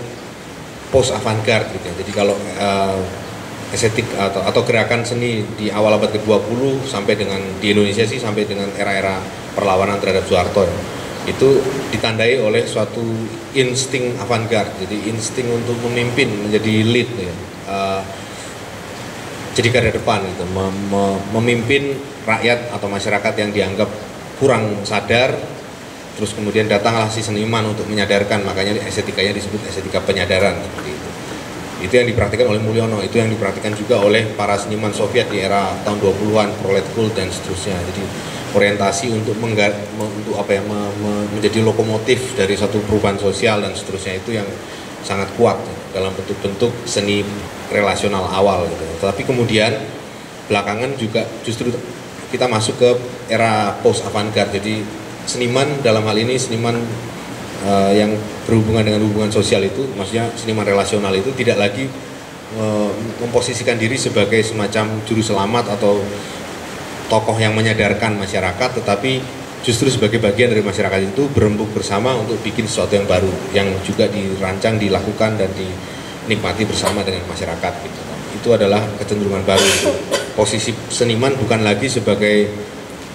post avant-garde gitu ya. Jadi kalau estetik atau gerakan seni di awal abad ke-20 sampai dengan di Indonesia sih sampai dengan era-era perlawanan terhadap Soeharto ya, itu ditandai oleh suatu insting avant-garde, jadi insting untuk memimpin, menjadi lead ya. Jadi garda depan gitu, memimpin rakyat atau masyarakat yang dianggap kurang sadar, terus kemudian datanglah si seniman untuk menyadarkan, makanya estetikanya disebut estetika penyadaran seperti itu. Itu yang dipraktikkan oleh Mulyono, itu yang dipraktikkan juga oleh para seniman Soviet di era tahun 20-an, Prolet Kult dan seterusnya. Jadi orientasi untuk menjadi lokomotif dari satu perubahan sosial dan seterusnya itu yang sangat kuat dalam bentuk-bentuk seni relasional awal gitu. Tetapi kemudian belakangan juga justru kita masuk ke era post avant-garde. Jadi seniman dalam hal ini seniman yang berhubungan dengan hubungan sosial itu, maksudnya seniman relasional itu tidak lagi memposisikan diri sebagai semacam juru selamat atau tokoh yang menyadarkan masyarakat, tetapi justru sebagai bagian dari masyarakat itu berembuk bersama untuk bikin sesuatu yang baru, yang juga dirancang, dilakukan dan dinikmati bersama dengan masyarakat gitu. Itu adalah kecenderungan baru. Posisi seniman bukan lagi sebagai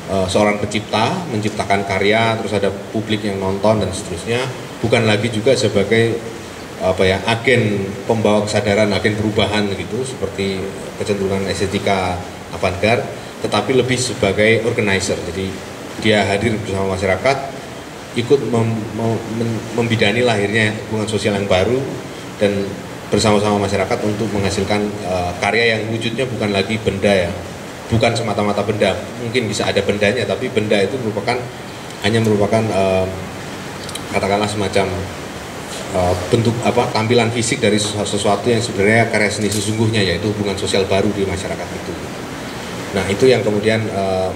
seorang pencipta, menciptakan karya, terus ada publik yang nonton dan seterusnya, bukan lagi juga sebagai agen pembawa kesadaran, agen perubahan gitu seperti kecenderungan estetika avant-garde, tetapi lebih sebagai organizer. Jadi dia hadir bersama masyarakat, ikut membidani lahirnya hubungan sosial yang baru, dan bersama-sama masyarakat untuk menghasilkan karya yang wujudnya bukan lagi benda ya, bukan semata-mata benda, mungkin bisa ada bendanya, tapi benda itu hanya merupakan katakanlah semacam bentuk tampilan fisik dari sesuatu yang sebenarnya karya seni sesungguhnya, yaitu hubungan sosial baru di masyarakat itu. Nah itu yang kemudian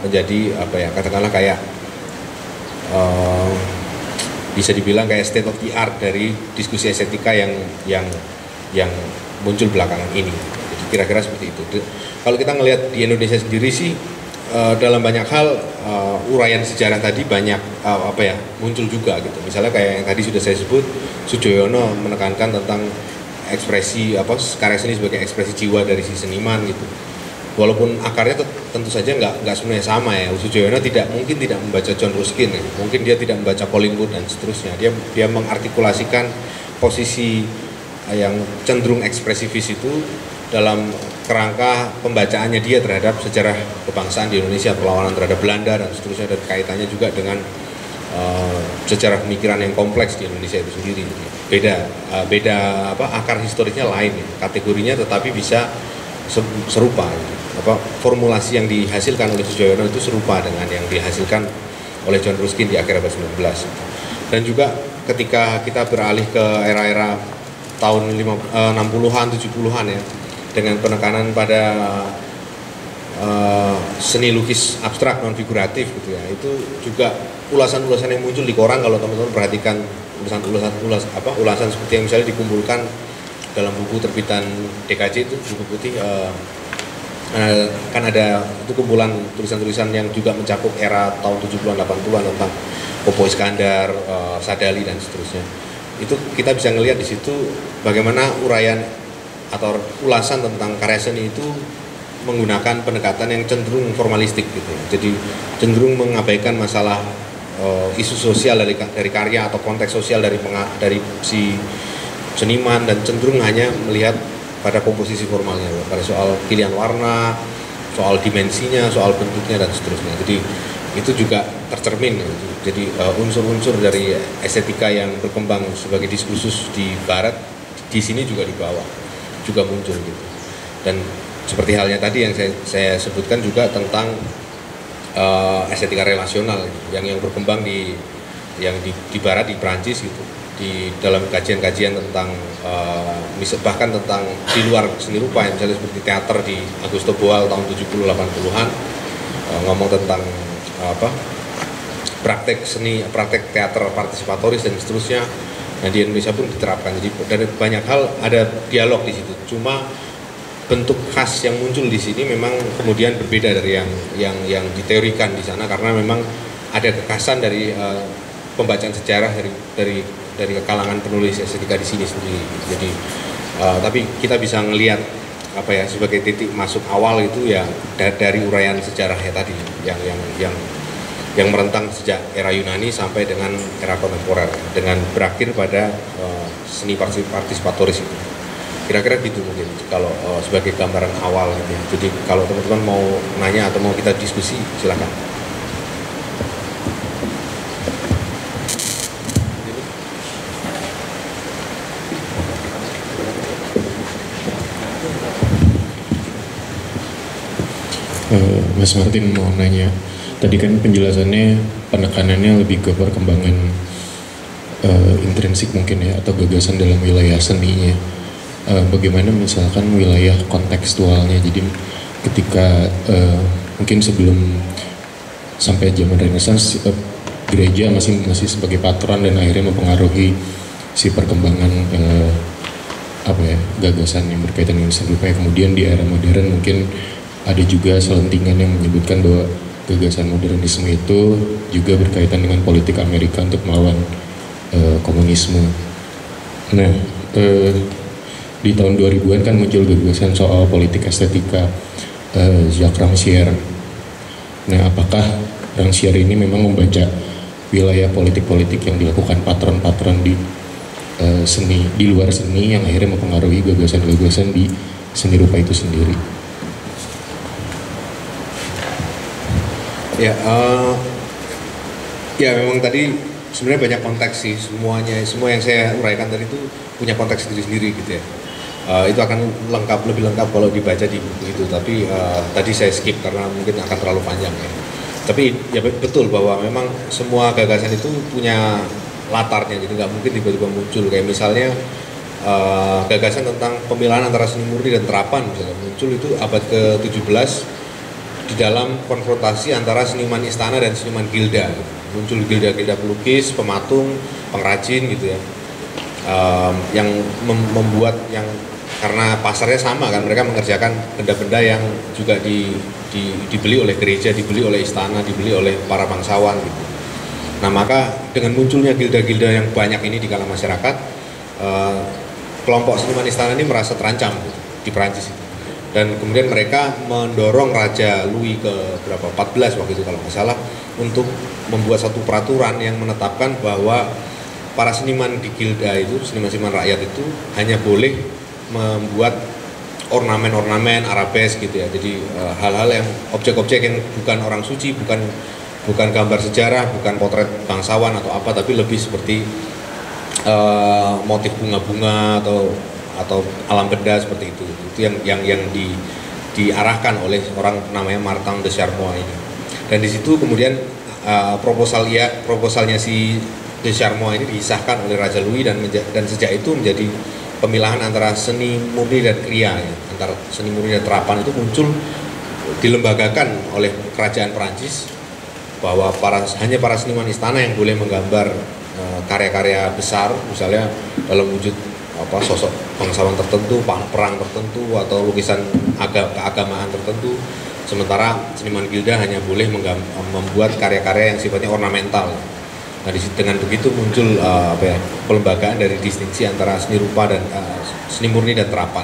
menjadi katakanlah kayak bisa dibilang kayak state of the art dari diskusi estetika yang muncul belakangan ini. Jadi kira-kira seperti itu. Kalau kita ngelihat di Indonesia sendiri sih dalam banyak hal uraian sejarah tadi banyak muncul juga gitu. Misalnya kayak yang tadi sudah saya sebut, Soedjojono menekankan tentang ekspresi karya seni sebagai ekspresi jiwa dari si seniman gitu. Walaupun akarnya tentu saja nggak sebenarnya sama ya. Soedjojono mungkin tidak membaca John Ruskin ya. Mungkin dia tidak membaca Collingwood dan seterusnya. Dia mengartikulasikan posisi yang cenderung ekspresivis itu dalam kerangka pembacaannya dia terhadap sejarah kebangsaan di Indonesia, perlawanan terhadap Belanda dan seterusnya, dan kaitannya juga dengan sejarah pemikiran yang kompleks di Indonesia itu sendiri. Beda akar historisnya lain ya. Kategorinya tetapi bisa serupa gitu. Formulasi yang dihasilkan oleh Soedjojono itu serupa dengan yang dihasilkan oleh John Ruskin di akhir abad 19. Dan juga ketika kita beralih ke era-era tahun 60-an, 70-an ya, dengan penekanan pada seni lukis abstrak non figuratif gitu ya, itu juga ulasan-ulasan yang muncul di koran. Kalau teman-teman perhatikan ulasan seperti yang misalnya dikumpulkan dalam buku terbitan DKJ itu, buku putih, kan ada itu kumpulan tulisan-tulisan yang juga mencakup era tahun 70-an 80-an tentang Popo Iskandar, Sadali dan seterusnya. Itu kita bisa ngelihat di situ bagaimana uraian atau ulasan tentang karya seni itu menggunakan pendekatan yang cenderung formalistik gitu. Jadi cenderung mengabaikan masalah isu sosial dari karya atau konteks sosial dari si seniman, dan cenderung hanya melihat pada komposisi formalnya, pada soal pilihan warna, soal dimensinya, soal bentuknya dan seterusnya. Jadi itu juga tercermin. Jadi unsur-unsur dari estetika yang berkembang sebagai diskursus di Barat di sini juga dibawa, juga muncul gitu. Dan seperti halnya tadi yang saya sebutkan juga tentang estetika relasional yang berkembang di Barat, di Prancis gitu, di dalam kajian-kajian tentang bahkan tentang di luar seni rupa, misalnya seperti teater di Auguste Boal tahun 70-80-an, ngomong tentang praktek teater partisipatoris dan seterusnya. Nah, di Indonesia pun diterapkan. Jadi dari banyak hal ada dialog di situ. Cuma bentuk khas yang muncul di sini memang kemudian berbeda dari yang diteorikan di sana, karena memang ada kekhasan dari pembacaan sejarah dari kalangan penulis estetika di sini sendiri. Jadi tapi kita bisa ngelihat sebagai titik masuk awal itu ya dari uraian sejarahnya tadi yang merentang sejak era Yunani sampai dengan era kontemporer, dengan berakhir pada seni partisipatoris itu. Kira-kira gitu mungkin kalau sebagai gambaran awal gitu. Jadi kalau teman-teman mau nanya atau mau kita diskusi, silakan. Mas Martin mau nanya, tadi kan penjelasannya penekanannya lebih ke perkembangan intrinsik mungkin ya, atau gagasan dalam wilayah seninya. Bagaimana misalkan wilayah kontekstualnya, jadi ketika mungkin sebelum sampai zaman Renaissance gereja masih sebagai patron dan akhirnya mempengaruhi si perkembangan gagasan yang berkaitan dengan seni rupa. Kemudian di era modern mungkin ada juga selentingan yang menyebutkan bahwa gagasan modernisme itu juga berkaitan dengan politik Amerika untuk melawan komunisme. Nah, di tahun 2000-an kan muncul gagasan soal politik estetika Jacques Rancière. Nah, apakah Rancière ini memang membaca wilayah politik-politik yang dilakukan patron-patron di seni, di luar seni, yang akhirnya mempengaruhi gagasan-gagasan di seni rupa itu sendiri? Ya memang tadi sebenarnya banyak konteks sih, semua yang saya uraikan tadi itu punya konteks sendiri-sendiri gitu ya. Itu akan lebih lengkap kalau dibaca di buku itu, tapi tadi saya skip karena mungkin akan terlalu panjang ya. Tapi ya betul bahwa memang semua gagasan itu punya latarnya, jadi nggak mungkin tiba-tiba muncul. Kayak misalnya gagasan tentang pemilahan antara seni murni dan terapan misalnya muncul itu abad ke-17 di dalam konfrontasi antara seniman istana dan seniman gilda. Muncul gilda-gilda pelukis, pematung, pengrajin gitu ya, yang membuat yang karena pasarnya sama kan, mereka mengerjakan benda-benda yang juga dibeli oleh gereja, dibeli oleh istana, dibeli oleh para bangsawan gitu. Nah, maka dengan munculnya gilda-gilda yang banyak ini di kalangan masyarakat, kelompok seniman istana ini merasa terancam gitu, di Perancis itu. Dan kemudian mereka mendorong Raja Louis ke-14 waktu itu kalau nggak salah untuk membuat satu peraturan yang menetapkan bahwa para seniman di gilda itu, seniman-seniman rakyat itu hanya boleh membuat ornamen-ornamen arabes gitu ya. Jadi hal-hal yang objek-objek yang bukan orang suci, bukan gambar sejarah, bukan potret bangsawan atau apa, tapi lebih seperti motif bunga-bunga atau alam benda seperti itu yang diarahkan oleh orang namanya Martin de Charmois ini. Dan di situ kemudian proposalnya si de Charmois ini disahkan oleh Raja Louis, dan sejak itu menjadi pemilahan antara seni murni dan kriya ya. Antara seni murni dan terapan itu muncul, dilembagakan oleh kerajaan Perancis bahwa hanya para seniman istana yang boleh menggambar karya-karya besar, misalnya dalam wujud sosok bangsawan tertentu, perang tertentu, atau lukisan keagamaan tertentu. Sementara seniman gilda hanya boleh membuat karya-karya yang sifatnya ornamental. Nah, dengan begitu muncul pelembagaan dari distingsi antara seni rupa dan seni murni dan terapan.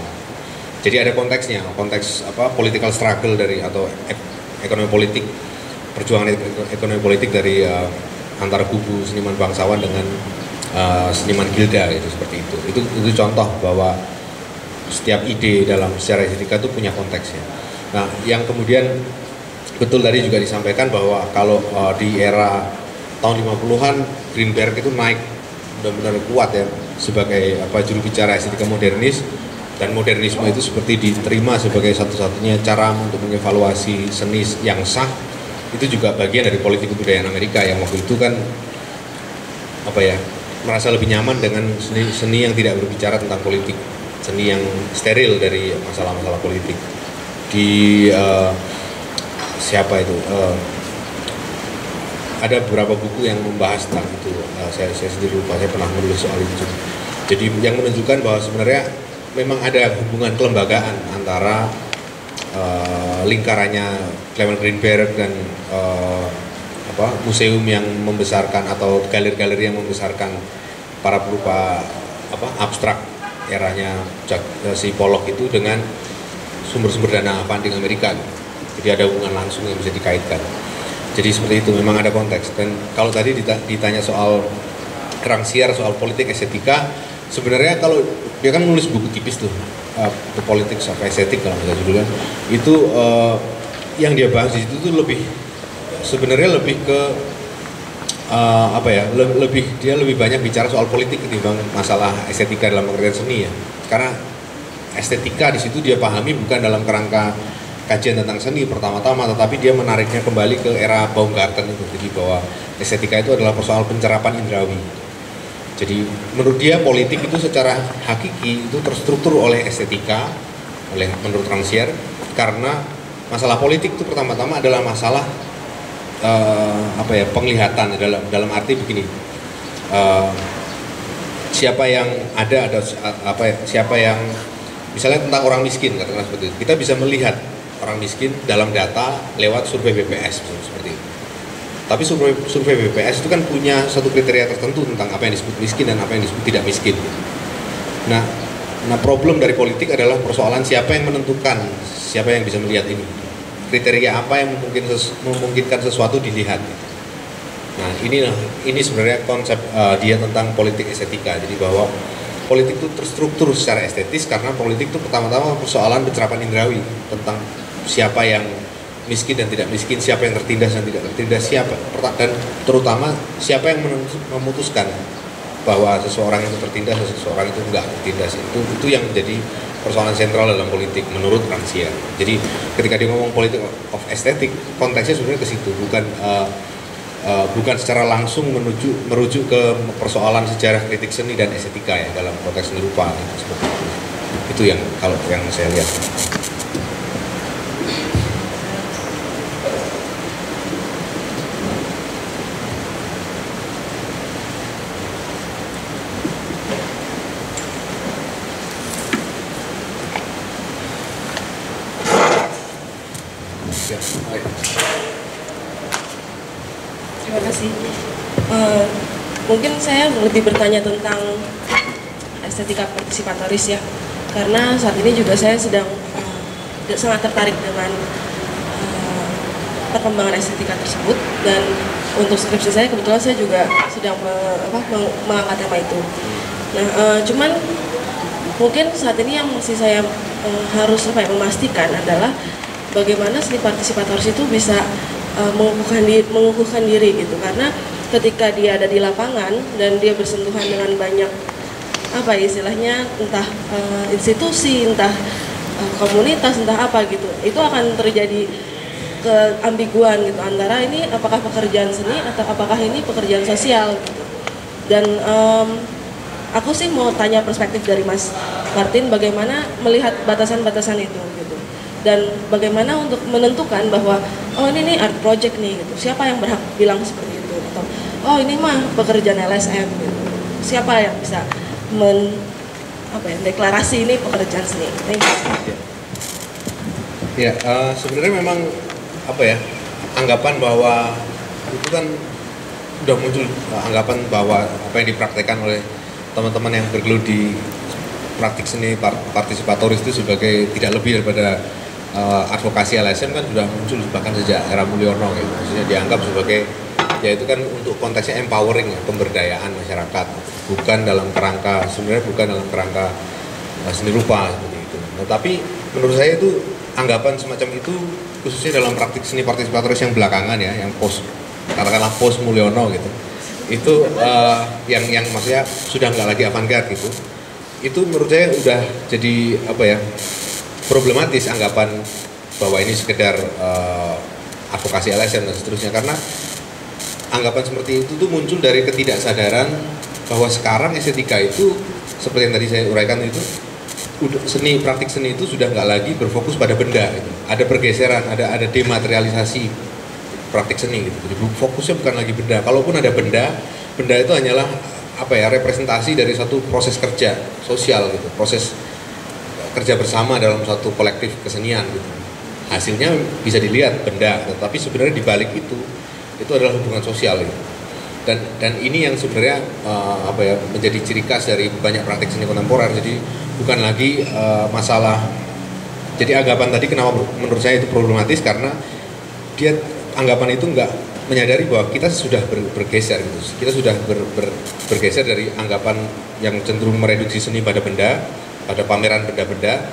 Jadi ada konteksnya, konteks apa political struggle dari atau ekonomi politik, perjuangan ekonomi politik dari antara kubu seniman bangsawan dengan seniman gilda gitu, seperti itu. Itu contoh bahwa setiap ide dalam sejarah estetika itu punya konteksnya. Nah, yang kemudian betul tadi juga disampaikan bahwa kalau di era tahun 50-an Greenberg itu naik benar-benar kuat ya sebagai juru bicara estetika modernis, dan modernisme itu seperti diterima sebagai satu-satunya cara untuk mengevaluasi seni yang sah. Itu juga bagian dari politik kebudayaan Amerika yang waktu itu kan merasa lebih nyaman dengan seni yang tidak berbicara tentang politik, seni yang steril dari masalah-masalah politik. Di siapa itu? Ada beberapa buku yang membahas tentang itu. Saya sendiri lupa, saya pernah menulis soal itu. Jadi yang menunjukkan bahwa sebenarnya memang ada hubungan kelembagaan antara lingkarannya Clement Greenberg dan museum yang membesarkan atau galeri-galeri yang membesarkan para perupa abstrak eranya si Pollock itu dengan sumber-sumber dana funding Amerika. Jadi ada hubungan langsung yang bisa dikaitkan. Jadi seperti itu, memang ada konteks. Dan kalau tadi ditanya soal Rancière, soal politik estetika, sebenarnya kalau dia kan nulis buku tipis tuh, The Politics of Aesthetic kalau misalnya judulnya, itu yang dia bahas di situ tuh sebenarnya lebih ke dia lebih banyak bicara soal politik ketimbang masalah estetika dalam pengertian seni ya. Karena estetika di situ dia pahami bukan dalam kerangka kajian tentang seni pertama-tama, tetapi dia menariknya kembali ke era Baumgarten itu. Jadi bahwa estetika itu adalah persoalan pencerapan indrawi. Jadi menurut dia politik itu secara hakiki itu terstruktur oleh estetika, menurut Rancière, karena masalah politik itu pertama-tama adalah masalah penglihatan dalam arti begini, siapa yang ada siapa yang misalnya tentang orang miskin, katakanlah seperti itu, kita bisa melihat orang miskin dalam data lewat survei BPS seperti itu. Tapi survei BPS itu kan punya satu kriteria tertentu tentang apa yang disebut miskin dan apa yang disebut tidak miskin. Nah problem dari politik adalah persoalan siapa yang menentukan, siapa yang bisa melihat ini, kriteria apa yang memungkinkan sesuatu dilihat. Nah ini sebenarnya konsep dia tentang politik estetika. Jadi bahwa politik itu terstruktur secara estetis karena politik itu pertama-tama persoalan pencerapan indrawi tentang siapa yang miskin dan tidak miskin, siapa yang tertindas dan tidak tertindas, siapa, dan terutama siapa yang memutuskan bahwa seseorang itu tertindas dan seseorang itu enggak tertindas. Itu yang menjadi persoalan sentral dalam politik menurut Rancière. Jadi ketika dia ngomong politik of aesthetic, konteksnya sebenarnya ke situ, bukan secara langsung merujuk ke persoalan sejarah kritik seni dan estetika ya dalam konteks seni rupa seperti itu. Itu yang saya lihat. Terima kasih. Mungkin saya lebih bertanya tentang estetika partisipatoris ya, karena saat ini juga saya sedang sangat tertarik dengan perkembangan estetika tersebut, dan untuk skripsi saya kebetulan saya juga sedang mengangkat tema itu. Nah, cuman mungkin saat ini yang masih saya harus memastikan adalah bagaimana seni partisipatoris itu bisa mengukuhkan diri gitu, karena ketika dia ada di lapangan dan dia bersentuhan dengan banyak istilahnya entah institusi, entah komunitas, entah apa gitu, itu akan terjadi keambiguan gitu antara ini apakah pekerjaan seni atau apakah ini pekerjaan sosial gitu. Dan aku sih mau tanya perspektif dari Mas Martin, bagaimana melihat batasan-batasan itu gitu, dan bagaimana untuk menentukan bahwa ini nih art project nih gitu, siapa yang berhak bilang seperti itu, atau ini mah pekerjaan LSM gitu, siapa yang bisa deklarasi ini pekerjaan seni. Ya, sebenarnya memang anggapan bahwa itu kan udah muncul anggapan bahwa apa yang dipraktekkan oleh teman-teman yang bergelut di praktik seni partisipatoris itu sebagai tidak lebih daripada advokasi LSM kan sudah muncul bahkan sejak era Mulyono gitu. Maksudnya dianggap sebagai ya itu kan untuk konteksnya empowering ya, pemberdayaan masyarakat, bukan dalam kerangka sebenarnya bukan dalam kerangka seni rupa seperti itu. Nah, tapi menurut saya itu anggapan semacam itu khususnya dalam praktik seni partisipatoris yang belakangan ya, yang katakanlah post Mulyono gitu, itu yang maksudnya sudah nggak lagi avant-garde gitu, itu menurut saya udah jadi apa ya, problematis anggapan bahwa ini sekedar advokasi LSM dan seterusnya, karena anggapan seperti itu tuh muncul dari ketidaksadaran bahwa sekarang estetika itu seperti yang tadi saya uraikan itu, praktik seni itu sudah nggak lagi berfokus pada benda gitu. Ada pergeseran, ada dematerialisasi praktik seni gitu. Jadi fokusnya bukan lagi benda. Kalaupun ada benda itu hanyalah apa ya, representasi dari satu proses kerja sosial gitu, proses kerja bersama dalam satu kolektif kesenian gitu. Hasilnya bisa dilihat benda, tetapi sebenarnya di balik itu adalah hubungan sosial gitu. Dan ini yang sebenarnya apa ya, menjadi ciri khas dari banyak praktik seni kontemporer. Jadi bukan lagi masalah. Jadi anggapan tadi kenapa menurut saya itu problematis, karena dia anggapan itu nggak menyadari bahwa kita sudah bergeser gitu. Kita sudah bergeser dari anggapan yang cenderung mereduksi seni pada benda, pada pameran benda-benda,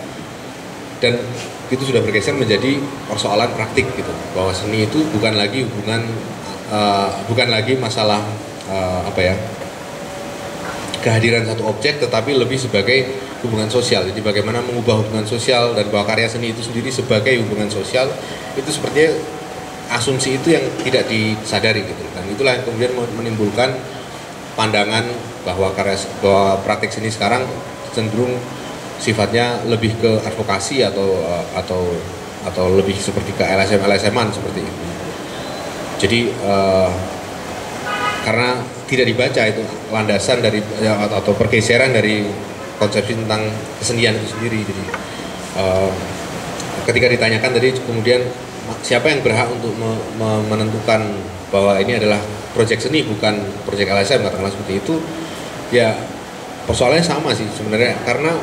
dan itu sudah bergeser menjadi persoalan praktik gitu, bahwa seni itu bukan lagi masalah apa ya, kehadiran satu objek, tetapi lebih sebagai hubungan sosial. Jadi bagaimana mengubah hubungan sosial, dan bahwa karya seni itu sendiri sebagai hubungan sosial, itu sepertinya asumsi itu yang tidak disadari gitu. Dan itulah yang kemudian menimbulkan pandangan bahwa praktik seni sekarang cenderung sifatnya lebih ke advokasi atau lebih seperti ke LSM-an seperti itu. Jadi karena tidak dibaca itu landasan dari atau pergeseran dari konsepsi tentang kesenian itu sendiri. Jadi ketika ditanyakan tadi kemudian siapa yang berhak untuk menentukan bahwa ini adalah proyek seni bukan proyek LSM, katakanlah seperti itu, ya persoalannya sama sih sebenarnya, karena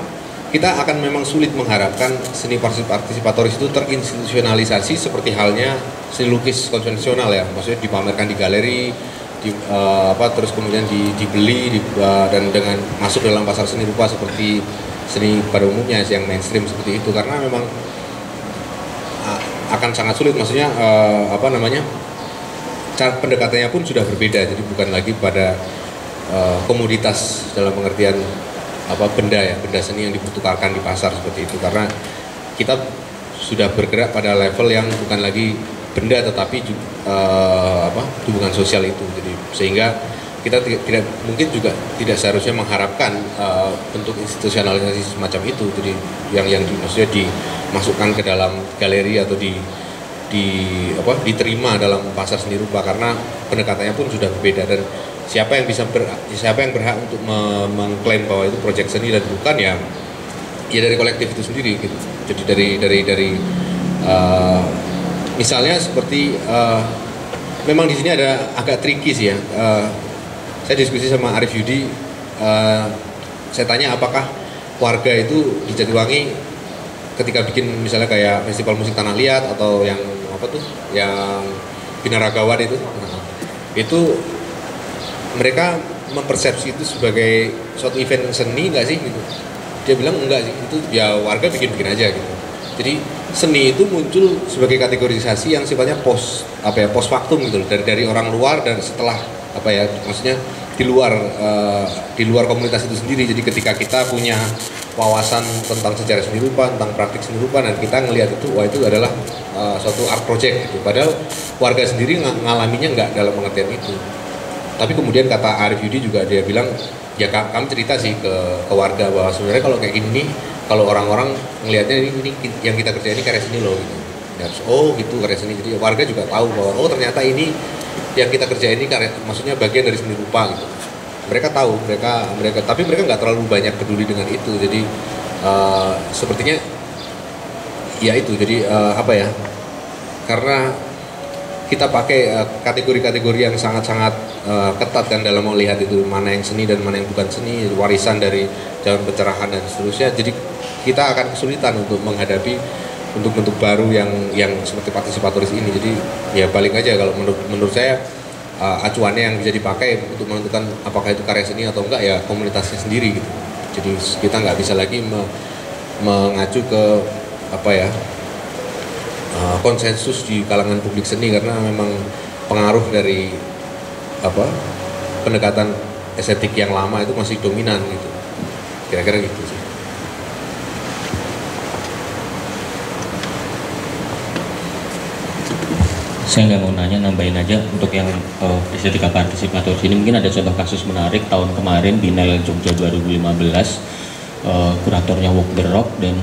kita akan memang sulit mengharapkan seni partisipatoris itu terinstitusionalisasi seperti halnya seni lukis konvensional ya, maksudnya dipamerkan di galeri, terus kemudian dibeli dan dengan masuk dalam pasar seni rupa seperti seni pada umumnya yang mainstream seperti itu, karena memang akan sangat sulit, maksudnya cara pendekatannya pun sudah berbeda, jadi bukan lagi pada komoditas dalam pengertian benda seni yang dipertukarkan di pasar seperti itu, karena kita sudah bergerak pada level yang bukan lagi benda tetapi hubungan sosial itu. Jadi sehingga kita tidak mungkin juga tidak seharusnya mengharapkan bentuk institusionalisasi semacam itu, jadi yang maksudnya dimasukkan ke dalam galeri atau diterima dalam pasar seni rupa, karena pendekatannya pun sudah berbeda. Dan siapa yang berhak untuk mengklaim bahwa itu proyek seni dan bukan, ya dari kolektif itu sendiri gitu. Jadi dari misalnya seperti memang di sini ada agak tricky sih ya. Saya diskusi sama Arif Yudi, saya tanya apakah warga itu di Jatiwangi ketika bikin misalnya kayak festival musik Tanah Liat atau yang yang Binaragawan itu mereka mempersepsi itu sebagai suatu event seni nggak sih gitu. Dia bilang enggak sih, itu ya warga bikin aja gitu. Jadi seni itu muncul sebagai kategorisasi yang sifatnya post factum gitu, dari orang luar dan setelah maksudnya di luar komunitas itu sendiri. Jadi ketika kita punya wawasan tentang sejarah seni rupa, tentang praktik seni rupa, dan kita ngelihat itu, wah itu adalah suatu art project gitu. Padahal warga sendiri ngalaminya nggak dalam pengertian itu. Tapi kemudian kata Arif Yudi juga, dia bilang ya kami cerita sih ke warga bahwa sebenarnya kalau kayak gini, kalau orang-orang ngelihatnya ini yang kita kerjain ini karya seni loh gitu. Ya, gitu karya seni. Jadi warga juga tahu bahwa ternyata ini yang kita kerjain ini karya, maksudnya bagian dari seni rupa gitu. Mereka tahu, tapi mereka nggak terlalu banyak peduli dengan itu. Jadi sepertinya ya itu. Jadi karena kita pakai kategori-kategori yang sangat-sangat ketat kan dalam melihat itu mana yang seni dan mana yang bukan seni, warisan dari zaman pencerahan dan seterusnya. Jadi kita akan kesulitan untuk menghadapi bentuk-bentuk baru yang seperti partisipatoris ini. Jadi ya balik aja, kalau menurut saya acuannya yang bisa dipakai untuk menentukan apakah itu karya seni atau enggak ya komunitasnya sendiri gitu. Jadi kita nggak bisa lagi mengacu ke konsensus di kalangan publik seni, karena memang pengaruh dari pendekatan estetik yang lama itu masih dominan gitu. Kira-kira gitu sih. Saya nggak mau nanya, nambahin aja untuk yang estetika partisipator ini. Mungkin ada contoh kasus menarik tahun kemarin Binel Jogja 2015, kuratornya Walk the Rock, dan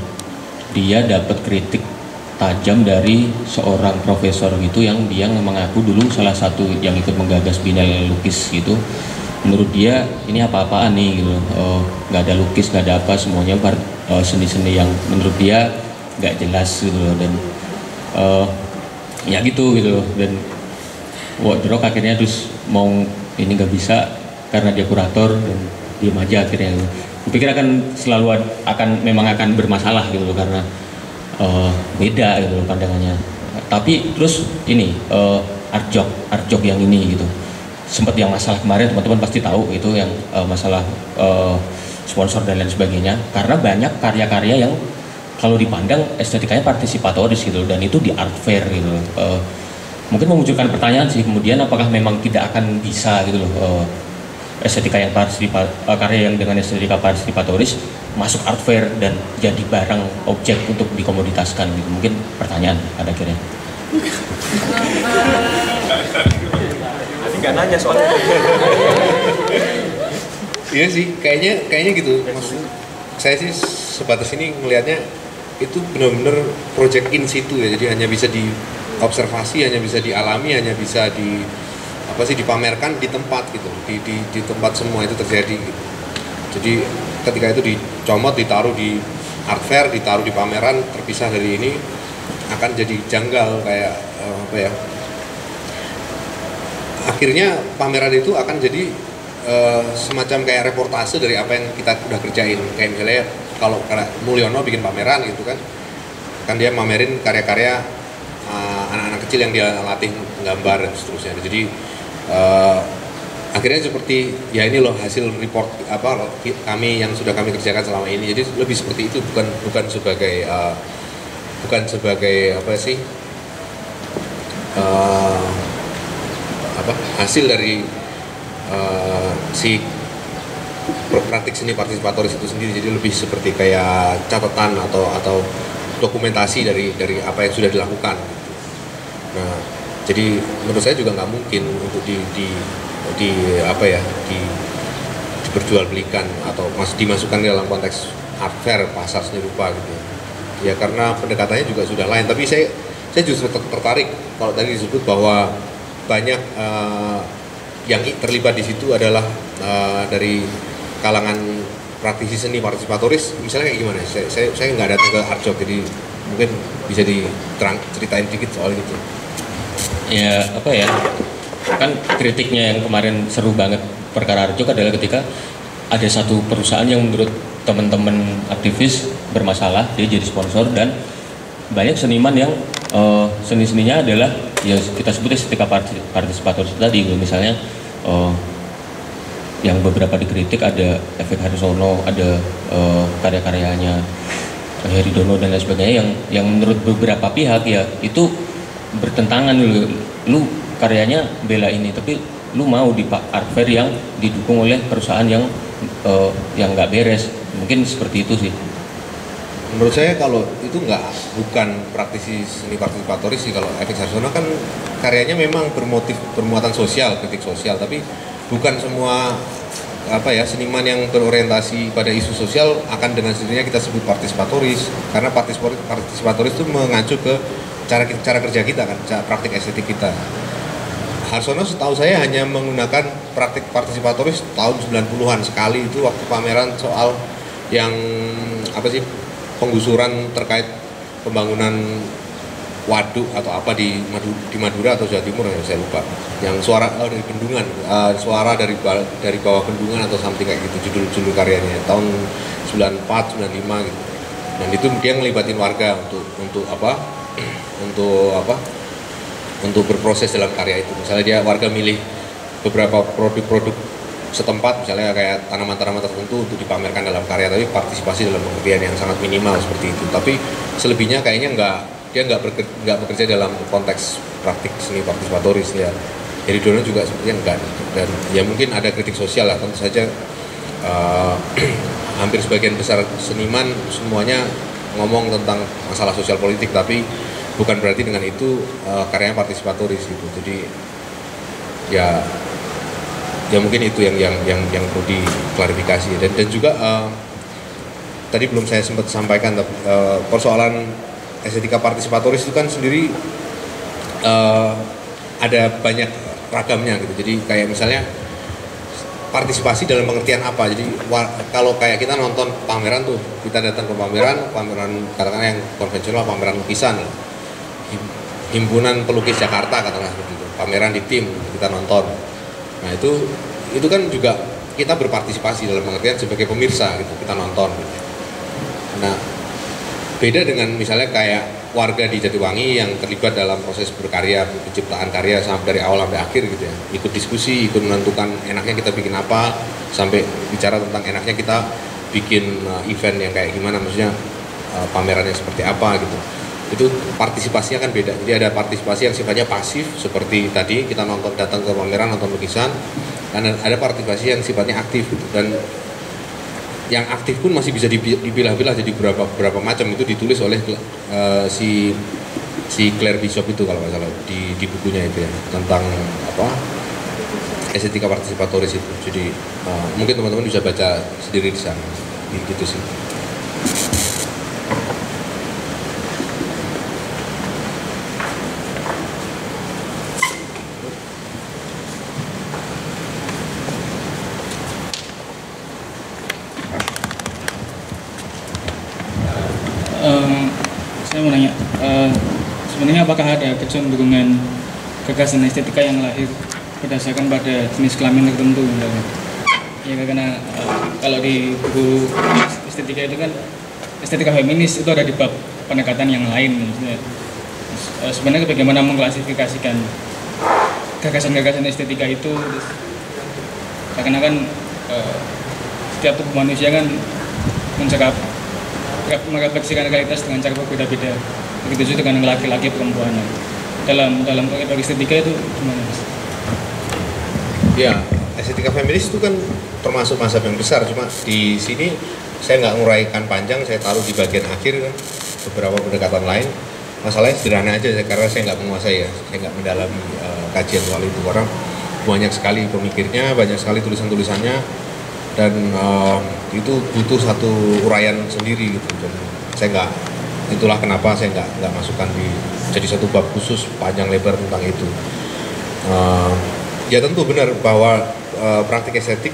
dia dapat kritik tajam dari seorang profesor gitu yang dia mengaku dulu salah satu yang ikut menggagas Binel lukis gitu. Menurut dia ini apa-apaan nih gitu, nggak ada lukis, nggak ada apa, semuanya seni-seni yang menurut dia nggak jelas gitu loh. Dan ya gitu loh. Dan Walk the Rock akhirnya terus mau ini nggak bisa karena dia kurator, dan diem aja akhirnya. Kupikir memang akan bermasalah gitu loh, karena beda gitu loh pandangannya. Tapi terus ini art job yang ini gitu, sempat yang masalah kemarin teman-teman pasti tahu itu yang masalah sponsor dan lain sebagainya, karena banyak karya-karya yang kalau dipandang estetikanya partisipatoris gitu, dan itu di art fair gitu. Mungkin memunculkan pertanyaan sih kemudian, apakah memang tidak akan bisa gitu loh estetika yang karya yang dengan estetika partisipatoris masuk art fair dan jadi barang objek untuk dikomoditaskan gitu. Mungkin pertanyaan pada akhirnya. Tadi nggak nanya soalnya. Iya sih, kayaknya gitu. Maksud saya sih sebatas ini melihatnya itu benar-benar project in situ ya. Jadi hanya bisa diobservasi, hanya bisa dialami, hanya bisa dipamerkan di tempat gitu. Di tempat semua itu terjadi gitu. Jadi ketika itu dicomot, ditaruh di art fair, ditaruh di pameran terpisah dari ini, akan jadi janggal kayak akhirnya pameran itu akan jadi semacam kayak reportase dari apa yang kita udah kerjain. Kayak misalnya kalau Mulyono bikin pameran gitu kan dia mamerin karya-karya anak-anak kecil yang dia latih gambar dan seterusnya. Jadi akhirnya seperti ya ini loh hasil report kami yang sudah kami kerjakan selama ini. Jadi lebih seperti itu, bukan sebagai hasil dari si praktik seni partisipatoris itu sendiri. Jadi lebih seperti kayak catatan atau dokumentasi dari apa yang sudah dilakukan. Nah, jadi menurut saya juga nggak mungkin untuk diperjualbelikan atau dimasukkan dalam konteks art fair, pasar seni rupa gitu. Ya karena pendekatannya juga sudah lain. Tapi saya justru tertarik kalau tadi disebut bahwa banyak yang terlibat di situ adalah dari kalangan praktisi seni partisipatoris. Misalnya kayak gimana? Saya nggak datang ke art job, jadi mungkin bisa ceritain dikit soal itu. Ya kan kritiknya yang kemarin seru banget perkara art job adalah ketika ada satu perusahaan yang menurut teman-teman aktivis bermasalah, dia jadi sponsor, dan banyak seniman yang seni-seninya adalah ya kita sebut estetika partisipatoris tadi. Misalnya yang beberapa dikritik ada Efek Harsono, ada karya-karyanya Heri Dono dan lain sebagainya yang menurut beberapa pihak ya itu bertentangan. Lu karyanya bela ini, tapi lu mau di art fair yang didukung oleh perusahaan yang nggak beres. Mungkin seperti itu sih. Menurut saya kalau itu bukan praktisi seni partisipatoris sih. Kalau Efek Harsono kan karyanya memang bermuatan sosial, kritik sosial, tapi bukan semua seniman yang berorientasi pada isu sosial akan dengan sendirinya kita sebut partisipatoris, karena partisipatoris itu mengacu ke cara kerja kita kan, praktik estetik kita. Harsono setahu saya hanya menggunakan praktik partisipatoris tahun 90-an sekali, itu waktu pameran soal yang penggusuran terkait pembangunan waduk atau apa di Madura atau Jawa Timur, ya saya lupa, yang suara dari bendungan, suara dari bawah bendungan atau something kayak gitu, judul karyanya tahun 94 95 gitu. Dan itu dia ngelibatin warga untuk berproses dalam karya itu. Misalnya dia warga milih beberapa produk-produk setempat, misalnya kayak tanaman-tanaman tertentu untuk dipamerkan dalam karya, tapi partisipasi dalam pengertian yang sangat minimal seperti itu. Tapi selebihnya kayaknya dia nggak bekerja dalam konteks praktik seni partisipatoris ya. Jadi Dono juga sepertinya enggak. Dan ya mungkin ada kritik sosial lah, tentu saja hampir sebagian besar seniman semuanya ngomong tentang masalah sosial politik, tapi bukan berarti dengan itu karyanya partisipatoris gitu. Jadi ya mungkin itu yang perlu diklarifikasi. Dan juga tadi belum saya sempat sampaikan, persoalan estetika partisipatoris itu kan sendiri ada banyak ragamnya gitu. Jadi kayak misalnya partisipasi dalam pengertian apa. Jadi kalau kayak kita nonton pameran tuh, kita datang ke pameran katakanlah yang konvensional, pameran lukisan, himpunan pelukis Jakarta katakanlah begitu, pameran di tim kita nonton. Nah itu kan juga kita berpartisipasi dalam pengertian sebagai pemirsa gitu, kita nonton gitu. Nah beda dengan misalnya kayak warga di Jatiwangi yang terlibat dalam proses berkarya, penciptaan karya dari awal sampai akhir gitu ya, ikut diskusi, ikut menentukan enaknya kita bikin apa, sampai bicara tentang enaknya kita bikin event yang kayak gimana, maksudnya pameran yang seperti apa gitu. Itu partisipasinya kan beda. Jadi ada partisipasi yang sifatnya pasif seperti tadi kita datang ke pameran nonton lukisan, dan ada partisipasi yang sifatnya aktif gitu. Dan yang aktif pun masih bisa dipilah-pilah jadi beberapa macam. Itu ditulis oleh si Claire Bishop itu kalau nggak salah di bukunya itu ya, tentang estetika partisipatoris itu. Jadi mungkin teman-teman bisa baca sendiri di sana gitu sih. Saya mau nanya, sebenarnya apakah ada kecenderungan gagasan estetika yang lahir berdasarkan pada jenis kelamin tertentu? Ya karena kalau di buku estetika itu kan estetika feminis itu ada di bab pendekatan yang lain. Sebenarnya bagaimana mengklasifikasikan gagasan-gagasan estetika itu? Karena kan setiap tubuh manusia kan merefleksikan realitas dengan cara berbeda-beda. Begitu juga dengan laki-laki perempuan. Dalam koridor estetika itu gimana, Mas? Ya, estetika feminis itu kan termasuk mazhab yang besar. Cuma di sini saya nggak nguraikan panjang, saya taruh di bagian akhir kan beberapa pendekatan lain. Masalahnya sederhana aja, karena saya nggak menguasai ya, saya nggak mendalami kajian soal itu. Karena banyak sekali pemikirnya, banyak sekali tulisan-tulisannya, dan itu butuh satu uraian sendiri gitu. Dan saya itulah kenapa saya nggak masukkan jadi satu bab khusus panjang lebar tentang itu. Ya tentu benar bahwa praktik estetik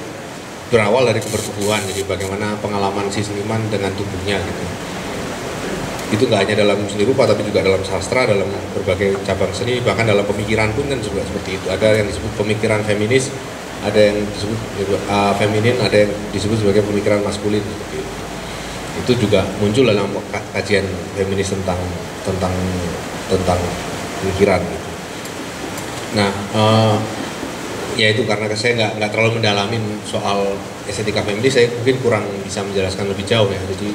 berawal dari kebertubuhan. Jadi bagaimana pengalaman si seniman dengan tubuhnya gitu. Itu nggak hanya dalam seni rupa, tapi juga dalam sastra, dalam berbagai cabang seni, bahkan dalam pemikiran pun kan juga seperti itu. Ada yang disebut pemikiran feminis, ada yang disebut feminin, ada yang disebut sebagai pemikiran maskulin. Itu juga muncul dalam kajian feminis tentang pemikiran gitu. Nah, ya itu karena saya nggak terlalu mendalamin soal estetika feminis, saya mungkin kurang bisa menjelaskan lebih jauh ya. Jadi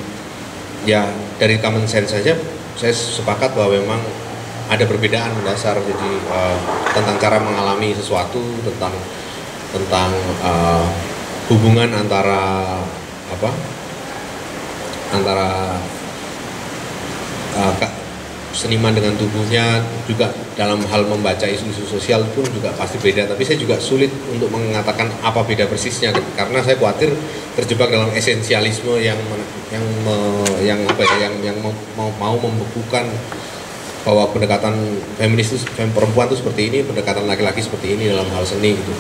ya dari common sense saja saya sepakat bahwa memang ada perbedaan mendasar. Jadi tentang cara mengalami sesuatu, tentang hubungan antara seniman dengan tubuhnya, juga dalam hal membaca isu-isu sosial pun juga pasti beda. Tapi saya juga sulit untuk mengatakan apa beda persisnya, karena saya khawatir terjebak dalam esensialisme yang mau membekukan bahwa pendekatan feminis itu perempuan itu seperti ini, pendekatan laki-laki seperti ini dalam hal seni gitu.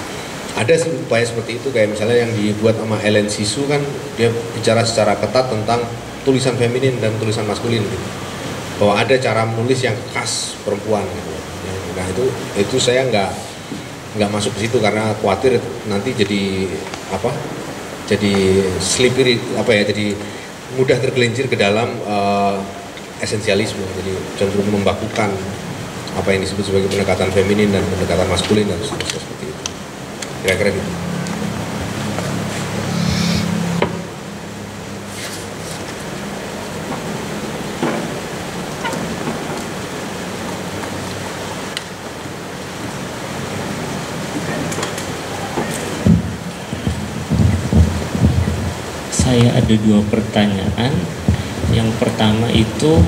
Ada sih upaya seperti itu, kayak misalnya yang dibuat sama Ellen Sisu kan, dia bicara secara ketat tentang tulisan feminin dan tulisan maskulin gitu. bahwa ada cara menulis yang khas perempuan gitu. Nah itu saya nggak masuk ke situ karena khawatir nanti jadi apa? Jadi slippery jadi mudah tergelincir ke dalam esensialisme, jadi cenderung membakukan apa yang disebut sebagai pendekatan feminin dan pendekatan maskulin dan seterusnya seperti itu. Kira-kira gitu. Saya ada 2 pertanyaan. Yang pertama itu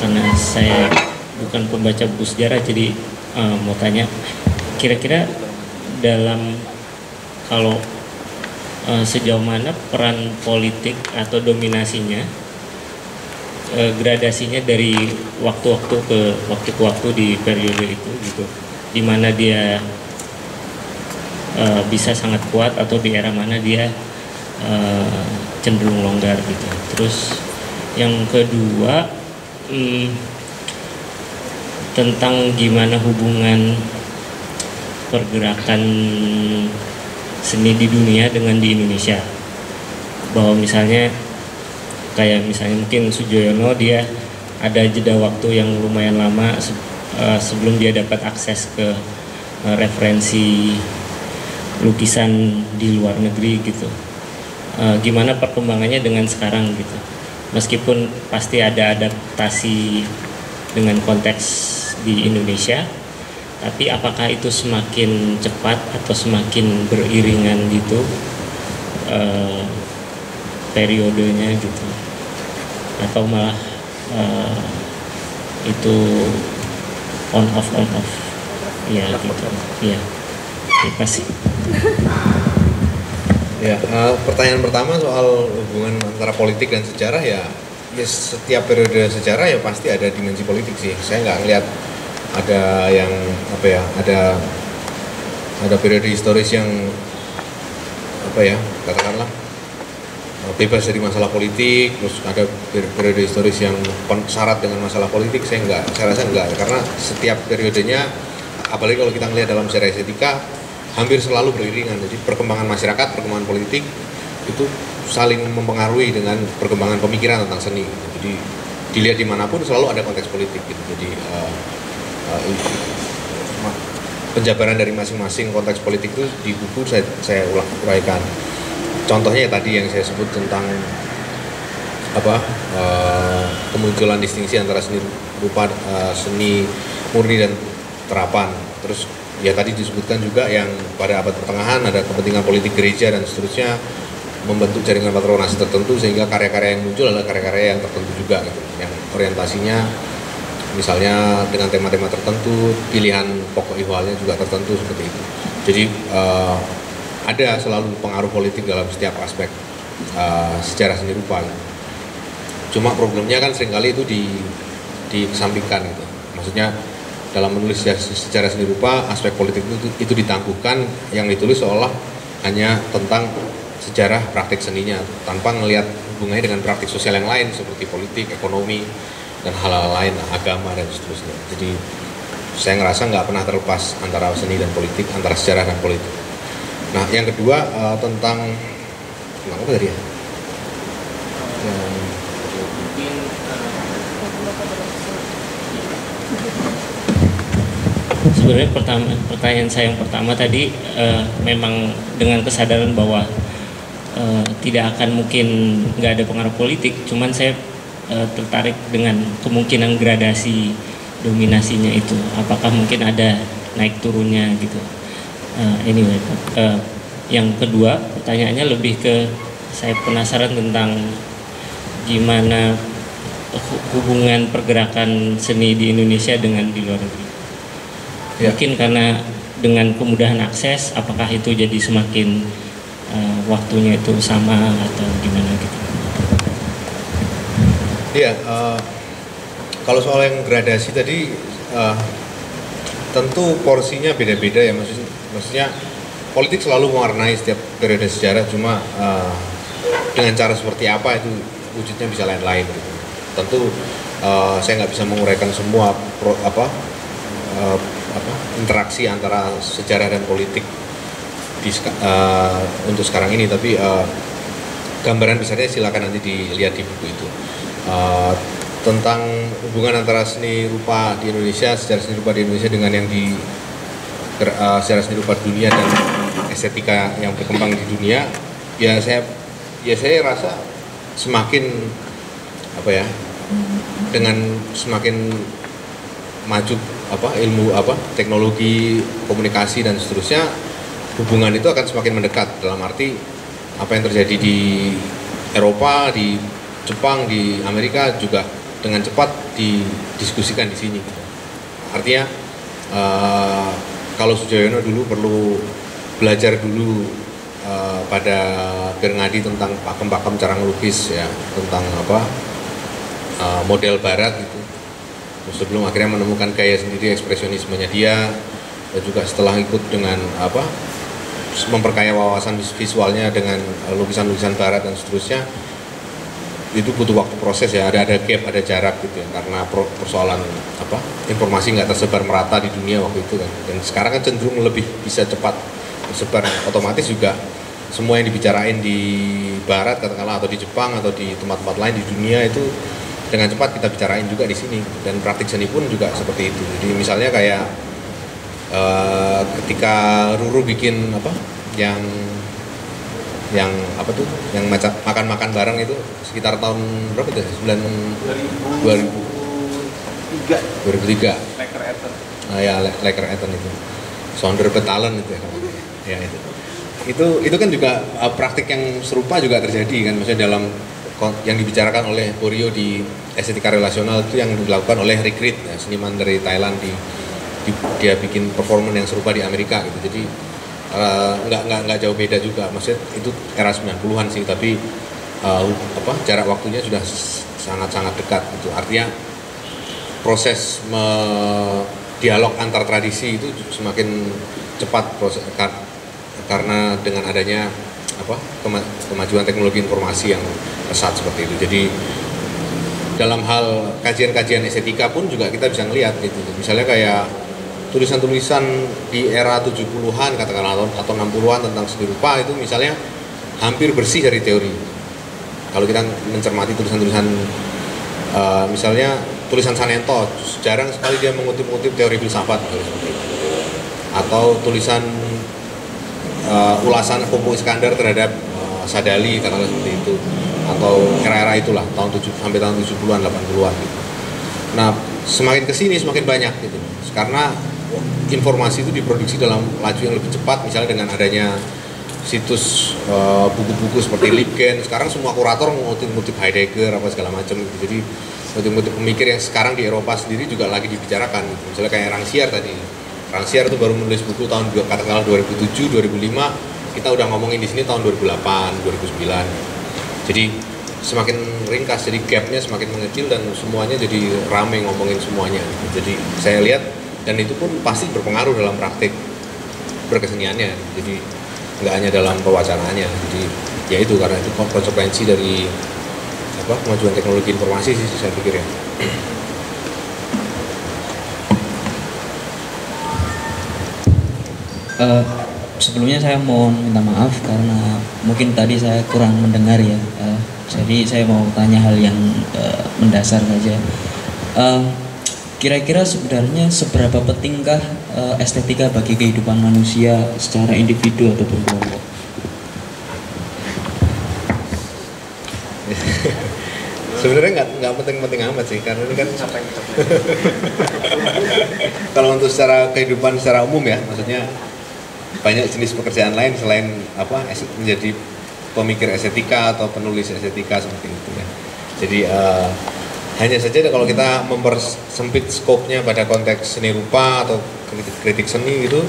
karena saya bukan pembaca buku sejarah, jadi mau tanya, kira-kira dalam kalau sejauh mana peran politik atau dominasinya, gradasinya dari waktu-waktu ke waktu di periode itu gitu, di mana dia bisa sangat kuat atau di era mana dia cenderung longgar gitu. Terus yang kedua tentang gimana hubungan pergerakan seni di dunia dengan di Indonesia, bahwa misalnya kayak misalnya mungkin Sujoyono, dia ada jeda waktu yang lumayan lama sebelum dia dapat akses ke referensi lukisan di luar negeri gitu. Gimana perkembangannya dengan sekarang gitu, meskipun pasti ada adaptasi dengan konteks di Indonesia, tapi apakah itu semakin cepat atau semakin beriringan gitu periodenya gitu, atau malah itu on off ya gitu ya. Terima kasih. Ya, pertanyaan pertama soal hubungan antara politik dan sejarah, ya setiap periode sejarah ya pasti ada dimensi politik sih. Saya nggak ngelihat ada yang ada periode historis yang katakanlah bebas dari masalah politik, terus ada periode historis yang syarat dengan masalah politik. Saya rasa enggak, karena setiap periodenya, apalagi kalau kita ngelihat dalam sejarah estetika, hampir selalu beriringan. Jadi perkembangan masyarakat, perkembangan politik itu saling mempengaruhi dengan perkembangan pemikiran tentang seni. Jadi dilihat dimanapun selalu ada konteks politik gitu. Jadi penjabaran dari masing-masing konteks politik itu di buku saya uraikan. Contohnya ya tadi yang saya sebut tentang kemunculan distingsi antara seni rupa, seni murni dan terapan. Terus ya tadi disebutkan juga yang pada abad pertengahan ada kepentingan politik gereja dan seterusnya membentuk jaringan patronase tertentu, sehingga karya-karya yang muncul adalah karya-karya yang tertentu juga gitu, yang orientasinya misalnya dengan tema-tema tertentu, pilihan pokok ihwalnya juga tertentu seperti itu. Jadi ada selalu pengaruh politik dalam setiap aspek sejarah seni rupa gitu. Cuma problemnya kan seringkali itu dikesampingkan gitu. Maksudnya dalam menulis sejarah seni rupa, aspek politik itu ditangguhkan, yang ditulis seolah hanya tentang sejarah praktik seninya, tanpa melihat hubungannya dengan praktik sosial yang lain seperti politik, ekonomi, dan hal-hal lain, agama dan seterusnya. Jadi saya ngerasa nggak pernah terlepas antara seni dan politik, antara sejarah dan politik. Nah, yang kedua tentang apa tadi ya? Sebenarnya pertanyaan saya yang pertama tadi memang dengan kesadaran bahwa tidak akan mungkin nggak ada pengaruh politik, cuman saya tertarik dengan kemungkinan gradasi dominasinya itu, apakah mungkin ada naik turunnya gitu. Anyway, yang kedua pertanyaannya lebih ke, saya penasaran tentang gimana hubungan pergerakan seni di Indonesia dengan di luar negeri. Mungkin karena dengan kemudahan akses, apakah itu jadi semakin waktunya itu sama atau gimana gitu? Iya, kalau soal yang gradasi tadi tentu porsinya beda-beda ya, maksudnya politik selalu mewarnai setiap periode sejarah, cuma dengan cara seperti apa itu wujudnya bisa lain-lain gitu. Tentu saya nggak bisa menguraikan semua interaksi antara sejarah dan politik untuk sekarang ini, tapi gambaran besarnya silakan nanti dilihat di buku itu. Tentang hubungan antara seni rupa di Indonesia, sejarah seni rupa di Indonesia dengan yang di sejarah seni rupa dunia dan estetika yang berkembang di dunia, ya saya rasa semakin dengan semakin maju ilmu teknologi komunikasi dan seterusnya, hubungan itu akan semakin mendekat, dalam arti apa yang terjadi di Eropa, di Jepang, di Amerika juga dengan cepat didiskusikan di sini. Artinya kalau Sujoyono dulu perlu belajar dulu pada Bernadi tentang pakem-pakem cara ngelukis ya, tentang model barat gitu. Sebelum akhirnya menemukan gaya sendiri, ekspresionismenya dia, dan juga setelah ikut dengan memperkaya wawasan visualnya dengan lukisan-lukisan barat dan seterusnya, itu butuh waktu proses ya, ada gap, ada jarak gitu ya, karena persoalan informasi nggak tersebar merata di dunia waktu itu kan, dan sekarang kan cenderung lebih bisa cepat tersebar, otomatis juga semua yang dibicarain di barat katakanlah, atau di Jepang atau di tempat-tempat lain di dunia itu dengan cepat kita bicarain juga di sini, dan praktik seni pun juga seperti itu. Jadi misalnya kayak ketika Ruru bikin yang makan-makan bareng itu sekitar tahun berapa itu? 2003. Laker Eton. Ya, Laker Eton itu. Sounder Petalen itu ya. Ya itu kan juga praktik yang serupa juga terjadi kan, maksudnya dalam yang dibicarakan oleh Borio di estetika relasional itu yang dilakukan oleh Rick Reed, ya, seniman dari Thailand, dia bikin performance yang serupa di Amerika gitu. Jadi nggak jauh beda juga, maksudnya itu era 90-an sih, tapi jarak waktunya sudah sangat-sangat dekat gitu. Artinya proses dialog antar tradisi itu semakin cepat proses, karena dengan adanya kemajuan teknologi informasi yang pesat seperti itu. Jadi dalam hal kajian-kajian estetika pun juga kita bisa ngelihat gitu. Misalnya kayak tulisan-tulisan di era 70-an katakanlah atau 60-an tentang seni rupa itu misalnya hampir bersih dari teori. Kalau kita mencermati tulisan-tulisan misalnya tulisan Sanento, jarang sekali dia mengutip-ngutip teori filsafat atau tulisan ulasan Kompo Iskandar terhadap Sadali katakanlah seperti itu, atau era-era itulah sampai tahun 70-an 80-an gitu. Nah, semakin kesini semakin banyak gitu, karena informasi itu diproduksi dalam laju yang lebih cepat, misalnya dengan adanya situs buku-buku seperti Libgen. Sekarang semua kurator mengutip-ngutip Heidegger apa segala macam gitu. Jadi ngutip-ngutip pemikir yang sekarang di Eropa sendiri juga lagi dibicarakan gitu. Misalnya kayak Rancière tadi. Rancière itu baru menulis buku tahun katakanlah 2007, 2005, kita udah ngomongin di sini tahun 2008, 2009. Jadi semakin ringkas, jadi gapnya semakin mengecil dan semuanya jadi rame ngomongin semuanya. Jadi saya lihat, dan itu pun pasti berpengaruh dalam praktik berkeseniannya. Jadi nggak hanya dalam pewacanaannya. Jadi ya itu, karena itu konsekuensi dari kemajuan teknologi informasi sih saya pikir ya. Sebelumnya saya mau minta maaf karena mungkin tadi saya kurang mendengar ya. Jadi saya mau tanya hal yang mendasar saja. Kira-kira sebenarnya seberapa pentingkah estetika bagi kehidupan manusia secara individu atau berkelompok? Sebenarnya nggak penting-penting amat sih, karena ini kan kalau untuk secara kehidupan secara umum ya, maksudnya banyak jenis pekerjaan lain selain menjadi pemikir estetika atau penulis estetika seperti itu ya. Jadi hanya saja kalau kita mempersempit skopnya pada konteks seni rupa atau kritik seni itu,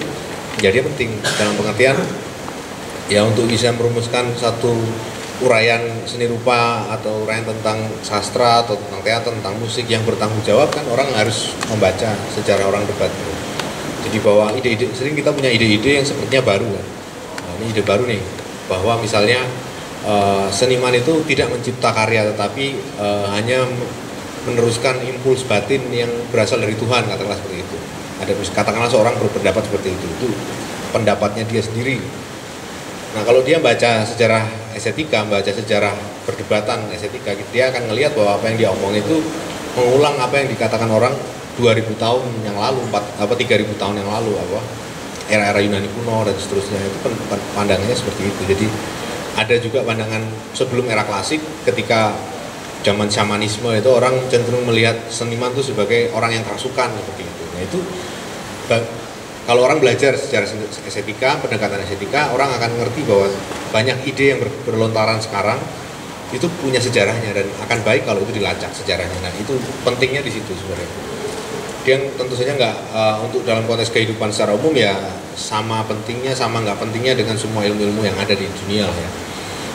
jadi penting dalam pengertian ya untuk bisa merumuskan satu uraian seni rupa atau uraian tentang sastra atau tentang teater, tentang musik yang bertanggung jawab, kan orang harus membaca secara orang debat. Jadi bahwa ide-ide, sering kita punya ide-ide yang sepertinya baru kan. Nah, ini ide baru nih, bahwa misalnya seniman itu tidak mencipta karya tetapi hanya meneruskan impuls batin yang berasal dari Tuhan, katakanlah seperti itu. Ada katakanlah seorang berpendapat seperti itu pendapatnya dia sendiri. Nah kalau dia baca sejarah estetika, baca sejarah perdebatan estetika, dia akan melihat bahwa apa yang dia omong itu mengulang apa yang dikatakan orang 2000 tahun yang lalu, 3000 tahun yang lalu, era-era Yunani kuno dan seterusnya. Itu pandangannya seperti itu. Jadi ada juga pandangan sebelum era klasik, ketika zaman shamanisme itu orang cenderung melihat seniman itu sebagai orang yang kerasukan seperti itu. Nah itu kalau orang belajar sejarah estetika, pendekatan estetika, orang akan ngerti bahwa banyak ide yang berlontaran sekarang itu punya sejarahnya dan akan baik kalau itu dilacak sejarahnya. Nah itu pentingnya di situ sebenarnya. Yang tentu saja nggak untuk dalam konteks kehidupan secara umum ya sama pentingnya sama nggak pentingnya dengan semua ilmu-ilmu yang ada di dunia ya.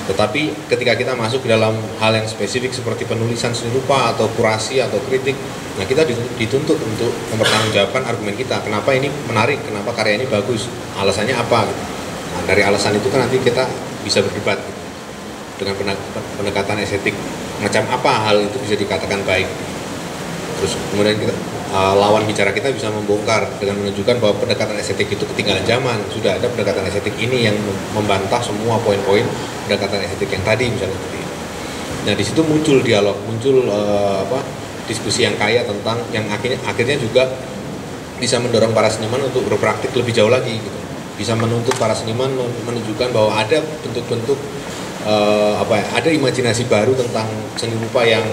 Tetapi ketika kita masuk ke dalam hal yang spesifik seperti penulisan seni rupa atau kurasi atau kritik, nah kita dituntut untuk mempertanggungjawabkan argumen kita. Kenapa ini menarik? Kenapa karya ini bagus? Alasannya apa? Gitu. Nah, dari alasan itu kan nanti kita bisa berdebat gitu. Dengan pendekatan estetik. Macam apa hal itu bisa dikatakan baik? Terus kemudian kita, lawan bicara kita bisa membongkar dengan menunjukkan bahwa pendekatan estetik itu ketinggalan zaman. Sudah ada pendekatan estetik ini yang membantah semua poin-poin pendekatan estetik yang tadi misalnya seperti itu. Nah di situ muncul dialog, muncul diskusi yang kaya tentang yang akhirnya juga bisa mendorong para seniman untuk berpraktik lebih jauh lagi gitu. Bisa menuntut para seniman menunjukkan bahwa ada bentuk-bentuk ada imajinasi baru tentang seni rupa yang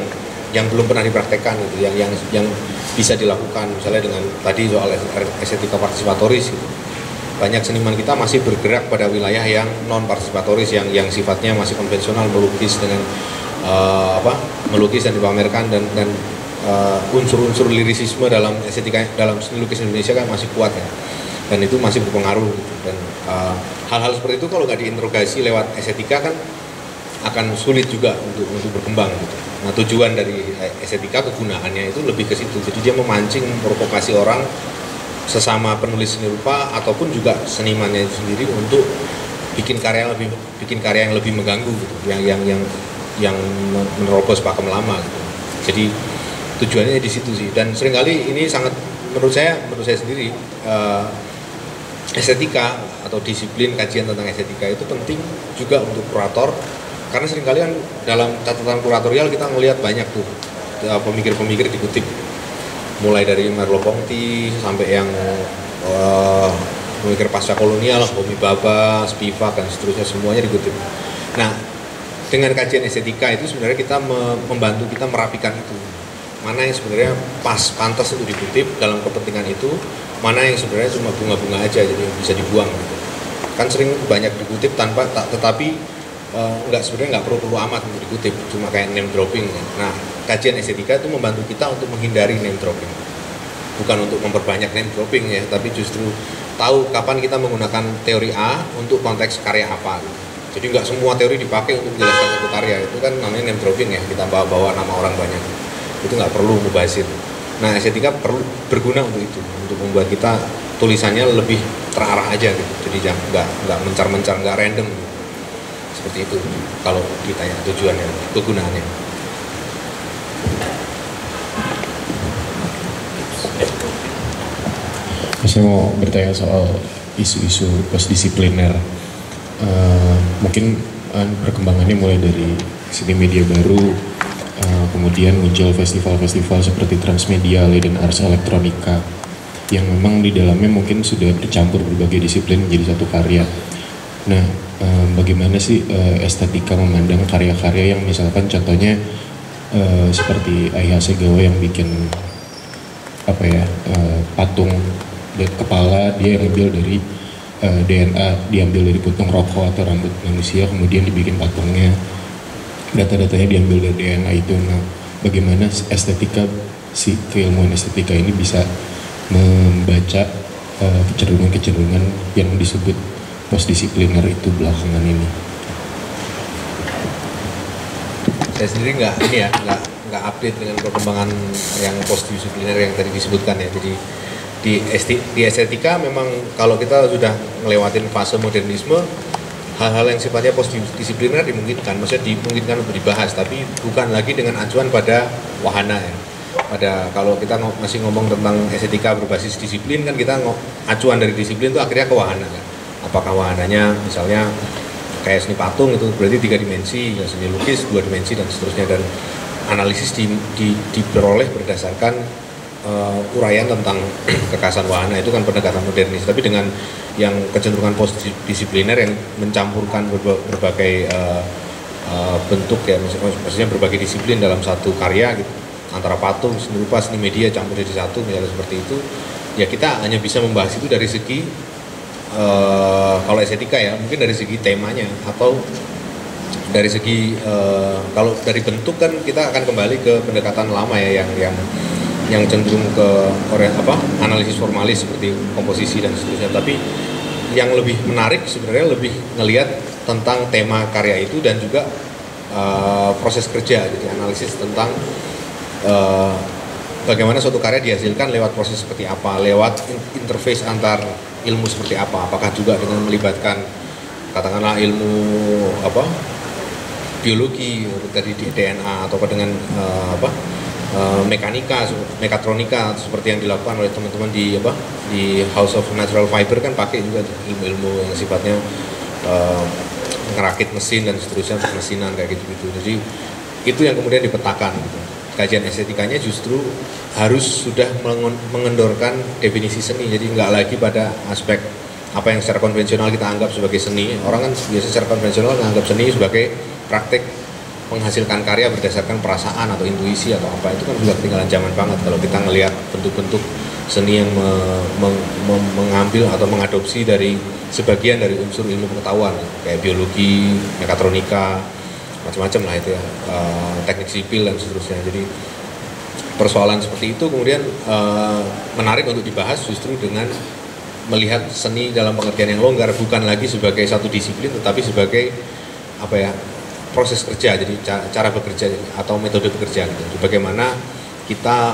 belum pernah dipraktekkan gitu, yang bisa dilakukan misalnya dengan tadi soal estetika partisipatoris gitu. Banyak seniman kita masih bergerak pada wilayah yang non partisipatoris yang sifatnya masih konvensional, melukis dengan melukis dan dipamerkan dan unsur-unsur lirisisme dalam estetika dalam seni lukis Indonesia kan masih kuat ya. Dan itu masih berpengaruh gitu. Dan hal-hal seperti itu kalau nggak diinterogasi lewat estetika kan akan sulit juga untuk berkembang gitu. Nah tujuan dari estetika kegunaannya itu lebih ke situ. Jadi dia memancing, memprovokasi orang sesama penulis seni rupa ataupun juga senimannya itu sendiri untuk bikin karya yang lebih mengganggu gitu, yang menerobos pakem lama gitu. Jadi tujuannya di situ sih. Dan seringkali ini sangat menurut saya sendiri estetika atau disiplin kajian tentang estetika itu penting juga untuk kurator. Karena seringkali kan dalam catatan kuratorial kita melihat banyak tuh pemikir-pemikir dikutip, mulai dari Merleau-Ponty sampai yang pemikir pasca kolonial, Homi Bhabha, Spivak dan seterusnya, semuanya dikutip. Nah, dengan kajian estetika itu sebenarnya kita membantu kita merapikan itu. Mana yang sebenarnya pantas untuk dikutip dalam kepentingan itu, mana yang sebenarnya cuma bunga-bunga aja jadi bisa dibuang gitu. Kan sering banyak dikutip tetapi sebenarnya nggak perlu amat untuk dikutip, cuma kayak name dropping. Nah, kajian estetika itu membantu kita untuk menghindari name dropping, bukan untuk memperbanyak name dropping ya, tapi justru tahu kapan kita menggunakan teori A untuk konteks karya apa. Jadi nggak semua teori dipakai untuk menjelaskan satu karya, itu kan namanya name dropping ya, kita bawa nama orang banyak, itu nggak perlu mubazir. Nah, estetika perlu berguna untuk itu, untuk membuat kita tulisannya lebih terarah aja gitu, jadi nggak mencar-mencar, nggak random gitu. Seperti itu kalau ditanya tujuannya, kegunaannya. Saya mau bertanya soal isu-isu postdisipliner. Mungkin perkembangannya mulai dari segi media baru, kemudian muncul festival-festival seperti Transmedia dan Ars Electronica yang memang di dalamnya mungkin sudah bercampur berbagai disiplin menjadi satu karya. Nah, bagaimana sih estetika memandang karya-karya yang misalkan contohnya seperti Ai Hasegawa yang bikin patung dan kepala dia yang ambil dari DNA, diambil dari puntung rokok atau rambut manusia, kemudian dibikin patungnya, data-datanya diambil dari DNA itu. Nah, bagaimana estetika keilmuan estetika ini bisa membaca kecenderungan-kecenderungan yang disebut postdisipliner itu belakangan ini? Saya sendiri nggak update dengan perkembangan yang postdisipliner yang tadi disebutkan ya. Jadi di estetika memang kalau kita sudah ngelewatin fase modernisme, hal-hal yang sifatnya postdisipliner dimungkinkan, maksudnya dimungkinkan untuk dibahas, tapi bukan lagi dengan acuan pada wahana ya. Kalau kita masih ngomong tentang estetika berbasis disiplin kan kita acuan dari disiplin itu akhirnya ke wahana kan. Apakah wahananya misalnya kayak seni patung itu berarti 3 dimensi, ya seni lukis 2 dimensi dan seterusnya, dan analisis diperoleh berdasarkan uraian tentang kekasan wahana. Itu kan pendekatan modernis, tapi dengan yang kecenderungan postdisipliner yang mencampurkan berbagai bentuk ya, maksudnya berbagai disiplin dalam satu karya gitu, antara patung, seni rupa, seni media campur jadi satu misalnya seperti itu. Ya kita hanya bisa membahas itu dari segi kalau estetika ya mungkin dari segi temanya, atau dari segi kalau dari bentuk kan kita akan kembali ke pendekatan lama ya yang cenderung ke analisis formalis seperti komposisi dan seterusnya. Tapi yang lebih menarik sebenarnya lebih ngelihat tentang tema karya itu dan juga proses kerja, jadi analisis tentang bagaimana suatu karya dihasilkan lewat proses seperti apa, lewat interface antar ilmu seperti apa, apakah juga dengan melibatkan katakanlah ilmu biologi tadi di DNA, atau dengan mekatronika seperti yang dilakukan oleh teman-teman di House of Natural Fiber kan pakai juga ilmu-ilmu yang sifatnya ngerakit mesin dan seterusnya, mesinan kayak gitu-gitu. Jadi itu yang kemudian dipetakan gitu. Kajian estetikanya justru harus sudah mengendorkan definisi seni, jadi nggak lagi pada aspek apa yang secara konvensional kita anggap sebagai seni. Orang kan biasa secara konvensional menganggap seni sebagai praktik menghasilkan karya berdasarkan perasaan atau intuisi atau apa. Itu kan juga ketinggalan zaman banget kalau kita ngelihat bentuk-bentuk seni yang mengambil atau mengadopsi dari sebagian dari unsur ilmu pengetahuan kayak biologi, mekatronika, macam-macam lah itu ya, teknik sipil dan seterusnya. Jadi persoalan seperti itu kemudian menarik untuk dibahas justru dengan melihat seni dalam pengertian yang longgar, bukan lagi sebagai satu disiplin tetapi sebagai proses kerja, jadi cara bekerja atau metode bekerja gitu. Bagaimana kita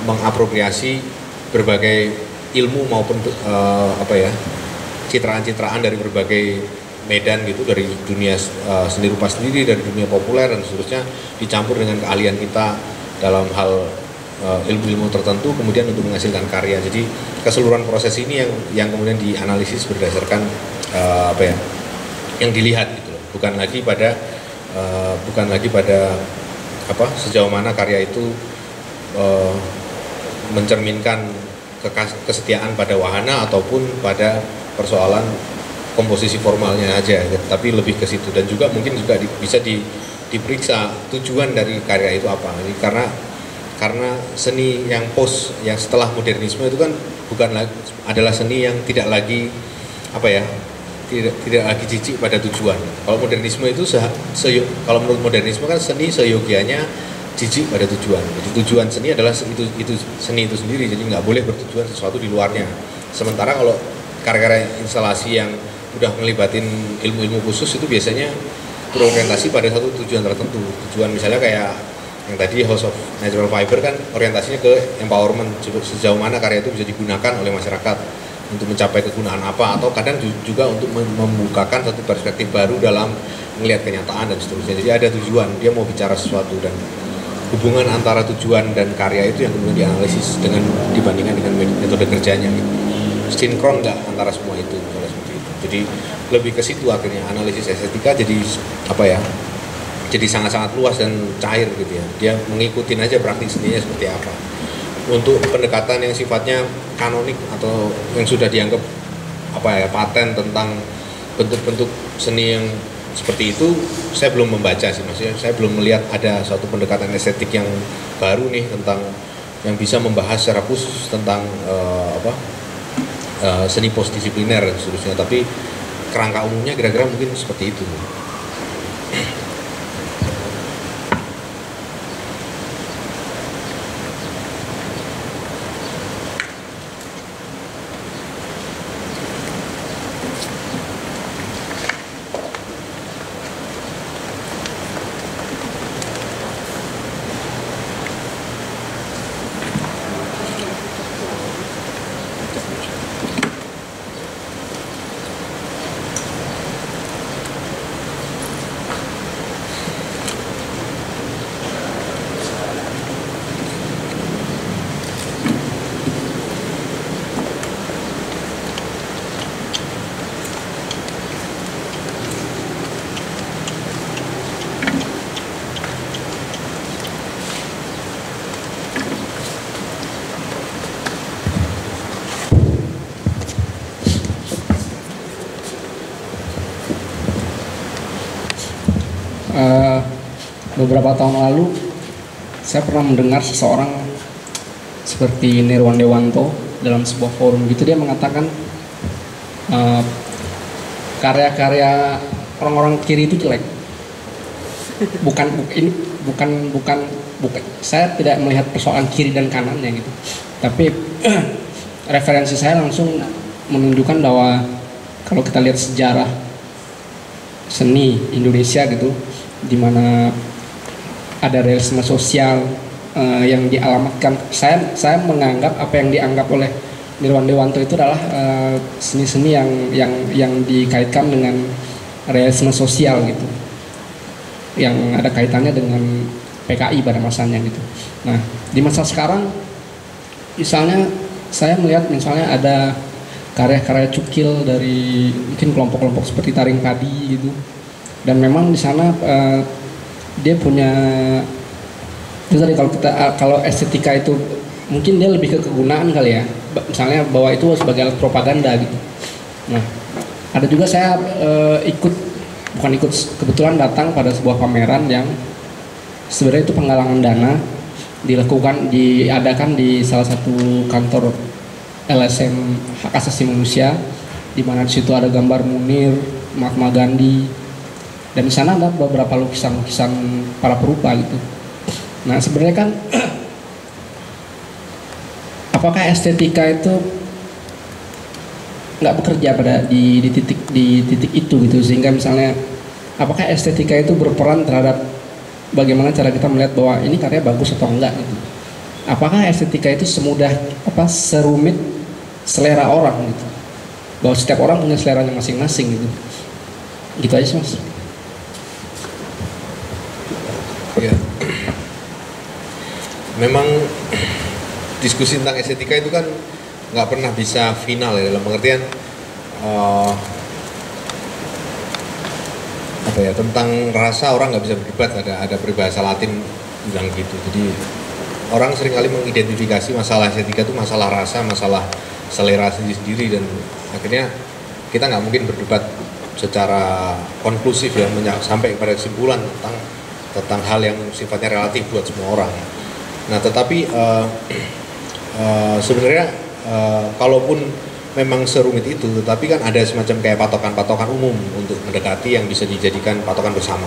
mengapropriasi berbagai ilmu maupun citraan-citraan dari berbagai medan gitu, dari dunia seni rupa sendiri, dari dunia populer dan seterusnya, dicampur dengan keahlian kita dalam hal ilmu-ilmu tertentu kemudian untuk menghasilkan karya. Jadi keseluruhan proses ini yang kemudian dianalisis berdasarkan yang dilihat gitu loh. Bukan lagi pada sejauh mana karya itu mencerminkan kesetiaan pada wahana ataupun pada persoalan komposisi formalnya aja, tapi lebih ke situ. Dan juga mungkin juga bisa diperiksa tujuan dari karya itu apa. Jadi karena seni yang yang setelah modernisme itu kan adalah seni yang tidak lagi tidak lagi jijik pada tujuan. Kalau modernisme itu kalau menurut modernisme kan seni seyogianya jijik pada tujuan. Jadi tujuan seni adalah itu seni itu sendiri, jadi nggak boleh bertujuan sesuatu di luarnya. Sementara kalau karya-karya instalasi yang udah ngelibatin ilmu-ilmu khusus itu biasanya berorientasi pada satu tujuan tertentu. Tujuan misalnya kayak yang tadi House of Natural Fiber kan orientasinya ke empowerment, sejauh mana karya itu bisa digunakan oleh masyarakat untuk mencapai kegunaan apa, atau kadang juga untuk membukakan satu perspektif baru dalam melihat kenyataan dan seterusnya. Jadi ada tujuan, dia mau bicara sesuatu, dan hubungan antara tujuan dan karya itu yang kemudian dianalisis dibandingkan dengan metode kerjanya gitu. Sinkron nggak antara semua itu, misalnya seperti itu. Jadi lebih ke situ akhirnya analisis estetika jadi sangat-sangat luas dan cair gitu ya. Dia mengikutin aja praktik seninya seperti apa. Untuk pendekatan yang sifatnya kanonik atau yang sudah dianggap paten tentang bentuk-bentuk seni yang seperti itu, saya belum membaca sih, maksudnya saya belum melihat ada suatu pendekatan estetik yang baru nih tentang yang bisa membahas secara khusus tentang seni postdisipliner dan seterusnya. Tapi kerangka umumnya kira-kira mungkin seperti itu. beberapa tahun lalu saya pernah mendengar seseorang seperti Nirwan Dewanto dalam sebuah forum gitu, dia mengatakan karya-karya orang-orang kiri itu jelek. Bukan saya tidak melihat persoalan kiri dan kanannya gitu, tapi referensi saya langsung menunjukkan bahwa kalau kita lihat sejarah seni Indonesia gitu, di mana ada realisme sosial yang dialamatkan, saya menganggap apa yang dianggap oleh Nirwan Dewanto itu adalah seni-seni yang dikaitkan dengan realisme sosial gitu, yang ada kaitannya dengan PKI pada masanya gitu. Nah, di masa sekarang misalnya saya melihat misalnya ada karya-karya cukil dari mungkin kelompok-kelompok seperti Taring Padi gitu, dan memang di sana dia punya itu tadi, kalau estetika itu mungkin dia lebih ke kegunaan kali ya, misalnya bahwa itu sebagai alat propaganda gitu. Nah, ada juga saya kebetulan datang pada sebuah pameran yang sebenarnya itu penggalangan dana diadakan di salah satu kantor LSM Hak Asasi Manusia, di mana di situ ada gambar Munir, Mahatma Gandhi, dan di sana ada beberapa lukisan-lukisan para perupa gitu. Nah, sebenarnya kan apakah estetika itu nggak bekerja di titik itu gitu, sehingga misalnya apakah estetika itu berperan terhadap bagaimana cara kita melihat bahwa ini karya bagus atau enggak gitu. Apakah estetika itu serumit selera orang gitu, bahwa setiap orang punya seleranya masing-masing gitu. Gitu aja sih, Mas. Ya, memang diskusi tentang estetika itu kan nggak pernah bisa final ya, dalam pengertian tentang rasa orang nggak bisa berdebat, ada peribahasa Latin bilang gitu. Jadi orang seringkali mengidentifikasi masalah estetika itu masalah rasa, masalah selera sendiri, dan akhirnya kita nggak mungkin berdebat secara konklusif ya, sampai pada kesimpulan tentang hal yang sifatnya relatif buat semua orang. Nah, tetapi sebenarnya kalaupun memang serumit itu, tetapi kan ada semacam kayak patokan-patokan umum untuk mendekati yang bisa dijadikan patokan bersama.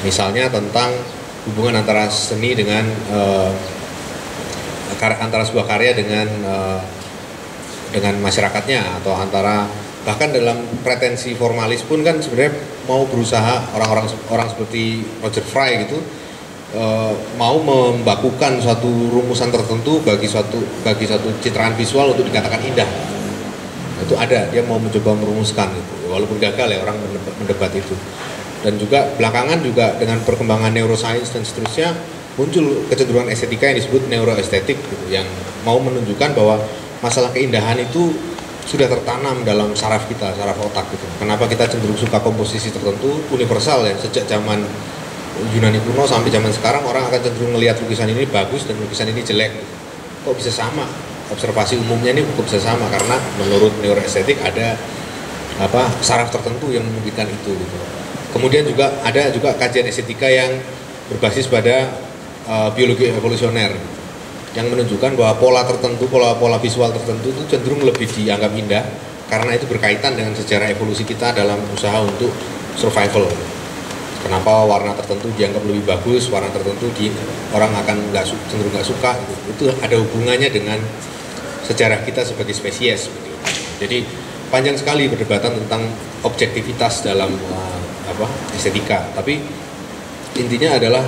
Misalnya tentang hubungan antara seni dengan antara sebuah karya dengan masyarakatnya, atau antara bahkan dalam pretensi formalis pun kan sebenarnya mau berusaha orang seperti Roger Fry gitu mau membakukan suatu rumusan tertentu bagi suatu citraan visual untuk dikatakan indah. Itu ada, dia mau mencoba merumuskan gitu, walaupun gagal ya orang mendebat itu. Dan juga belakangan juga dengan perkembangan neuroscience dan seterusnya muncul kecenderungan estetika yang disebut neuroestetik gitu, yang mau menunjukkan bahwa masalah keindahan itu sudah tertanam dalam saraf kita, saraf otak gitu. Kenapa kita cenderung suka komposisi tertentu universal ya, sejak zaman Yunani kuno sampai zaman sekarang orang akan cenderung melihat lukisan ini bagus dan lukisan ini jelek. Kok bisa sama? Observasi umumnya ini kok bisa sama, karena menurut neuroestetik ada saraf tertentu yang memungkinkan itu gitu. Kemudian juga ada kajian estetika yang berbasis pada biologi evolusioner yang menunjukkan bahwa pola tertentu, pola visual tertentu itu cenderung lebih dianggap indah karena itu berkaitan dengan sejarah evolusi kita dalam usaha untuk survival. Kenapa warna tertentu dianggap lebih bagus, warna tertentu orang akan cenderung nggak suka gitu. Itu ada hubungannya dengan sejarah kita sebagai spesies. Jadi panjang sekali perdebatan tentang objektivitas dalam estetika. Tapi intinya adalah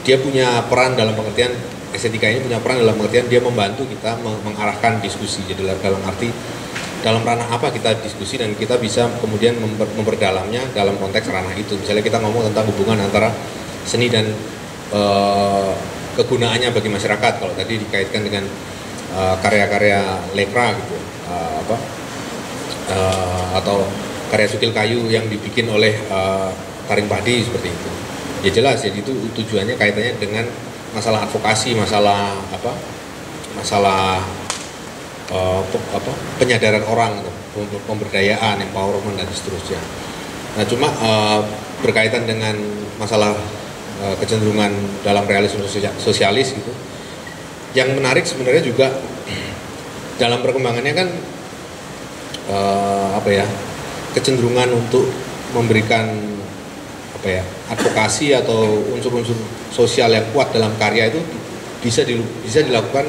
dia punya peran dalam pengertian, estetika ini punya peran dalam pengertian dia membantu kita mengarahkan diskusi. Jadi dalam arti dalam ranah apa kita diskusi, dan kita bisa kemudian memperdalamnya dalam konteks ranah itu. Misalnya kita ngomong tentang hubungan antara seni dan kegunaannya bagi masyarakat. Kalau tadi dikaitkan dengan karya-karya lekra gitu, atau karya sukil kayu yang dibikin oleh Taring Padi seperti itu. Ya jelas, jadi itu tujuannya kaitannya dengan masalah advokasi, masalah penyadaran orang, pemberdayaan, empowerment dan seterusnya. Nah, cuma berkaitan dengan masalah kecenderungan dalam realisme sosialis gitu. Yang menarik sebenarnya juga dalam perkembangannya kan kecenderungan untuk memberikan advokasi atau unsur-unsur sosial yang kuat dalam karya itu bisa dilakukan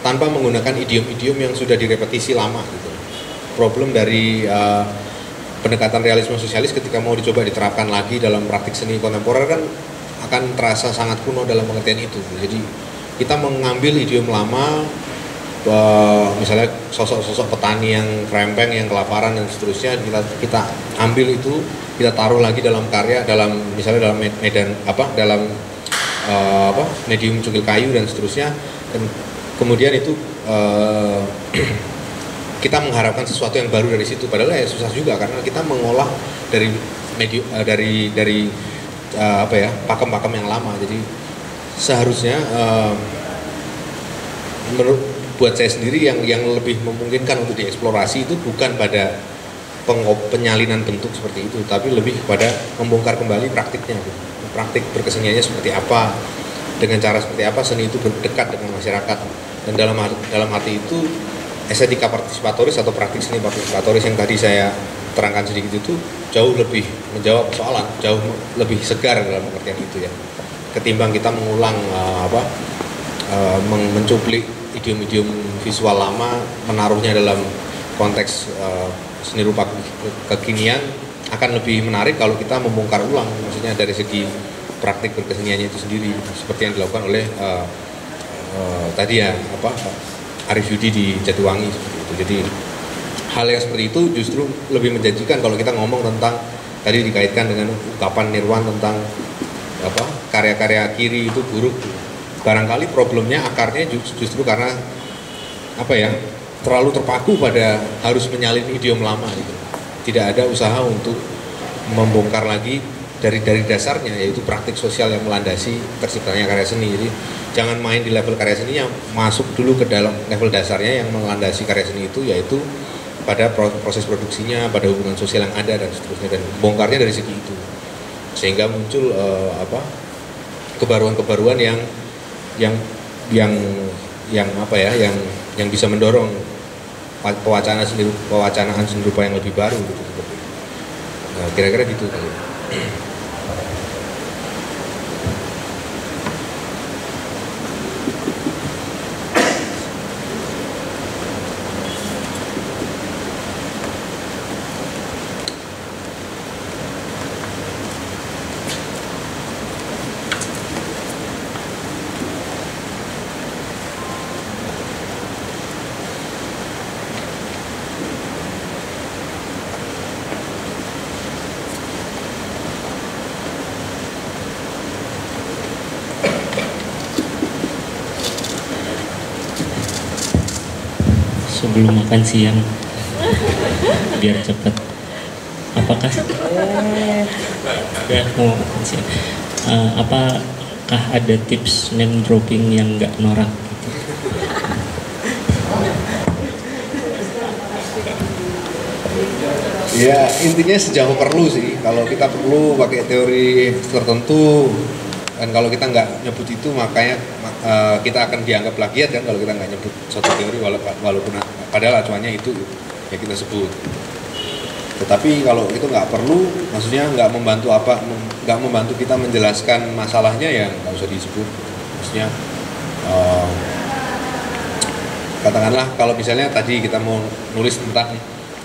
tanpa menggunakan idiom-idiom yang sudah direpetisi lama gitu. Problem dari pendekatan realisme sosialis ketika mau dicoba diterapkan lagi dalam praktik seni kontemporer kan akan terasa sangat kuno dalam pengertian itu. Jadi kita mengambil idiom lama, misalnya sosok-sosok petani yang krempeng, yang kelaparan dan seterusnya, kita ambil itu, kita taruh lagi dalam karya, misalnya dalam medium cukil kayu dan seterusnya, dan kemudian itu kita mengharapkan sesuatu yang baru dari situ, padahal ya susah juga karena kita mengolah dari pakem-pakem yang lama. Jadi seharusnya buat saya sendiri yang lebih memungkinkan untuk dieksplorasi itu bukan pada penyalinan bentuk seperti itu, tapi lebih kepada membongkar kembali praktiknya, praktik berkeseniannya seperti apa, dengan cara seperti apa seni itu berdekat dengan masyarakat. Dan dalam arti itu estetika partisipatoris atau praktik seni partisipatoris yang tadi saya terangkan sedikit itu jauh lebih menjawab persoalan, jauh lebih segar dalam pengertian itu ya, ketimbang kita mengulang mencuplik idiom-idiom visual lama, menaruhnya dalam konteks seni rupa kekinian. Akan lebih menarik kalau kita membongkar ulang, maksudnya dari segi praktik berkeseniannya itu sendiri, seperti yang dilakukan oleh tadi ya Arif Yudi di Jatiwangi seperti itu. Jadi hal yang seperti itu justru lebih menjanjikan kalau kita ngomong tentang tadi dikaitkan dengan ungkapan Nirwan tentang karya-karya kiri itu buruk. Barangkali problemnya akarnya justru karena terlalu terpaku pada harus menyalin idiom lama gitu. Tidak ada usaha untuk membongkar lagi dari dasarnya, yaitu praktik sosial yang melandasi terciptanya karya seni. Jadi jangan main di level karya seninya, masuk dulu ke dalam level dasarnya yang melandasi karya seni itu, yaitu pada proses produksinya, pada hubungan sosial yang ada dan seterusnya, dan bongkarnya dari segi itu, sehingga muncul kebaruan-kebaruan yang bisa mendorong pewacanahan seni rupa yang lebih baru gitu. Nah, kira-kira gitu. Sebelum makan siang biar cepat, apakah mau makan siang, apakah ada tips name dropping yang nggak norak gitu? Ya intinya sejauh perlu sih, kalau kita perlu pakai teori tertentu, dan kalau kita nggak nyebut itu makanya kita akan dianggap plagiat kan kalau kita nggak nyebut suatu teori walaupun padahal acuannya itu ya kita sebut. Tetapi kalau itu nggak perlu, maksudnya nggak membantu kita menjelaskan masalahnya, ya nggak usah disebut. Maksudnya katakanlah kalau misalnya tadi kita mau nulis tentang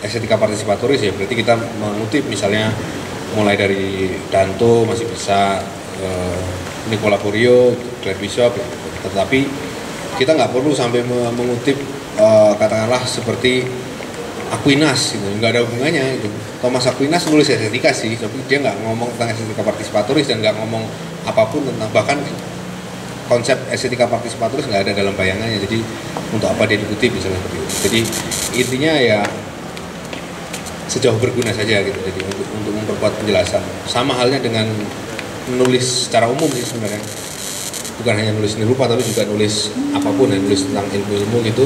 estetika partisipatoris, ya berarti kita mengutip misalnya mulai dari Danto masih bisa, Nicola Furio, Claire Bishop, tetapi kita nggak perlu sampai mengutip katakanlah seperti Aquinas gitu, nggak ada hubungannya gitu. Thomas Aquinas nulis estetika sih, tapi dia nggak ngomong tentang estetika partisipatoris dan nggak ngomong apapun tentang, bahkan konsep estetika partisipatoris nggak ada dalam bayangannya. Jadi untuk apa dia dikutip misalnya seperti itu. Jadi intinya ya sejauh berguna saja gitu. Jadi untuk memperkuat penjelasan. Sama halnya dengan menulis secara umum sih sebenarnya, bukan hanya nulis seni rupa tapi juga nulis apapun, ya nulis tentang ilmu-ilmu gitu,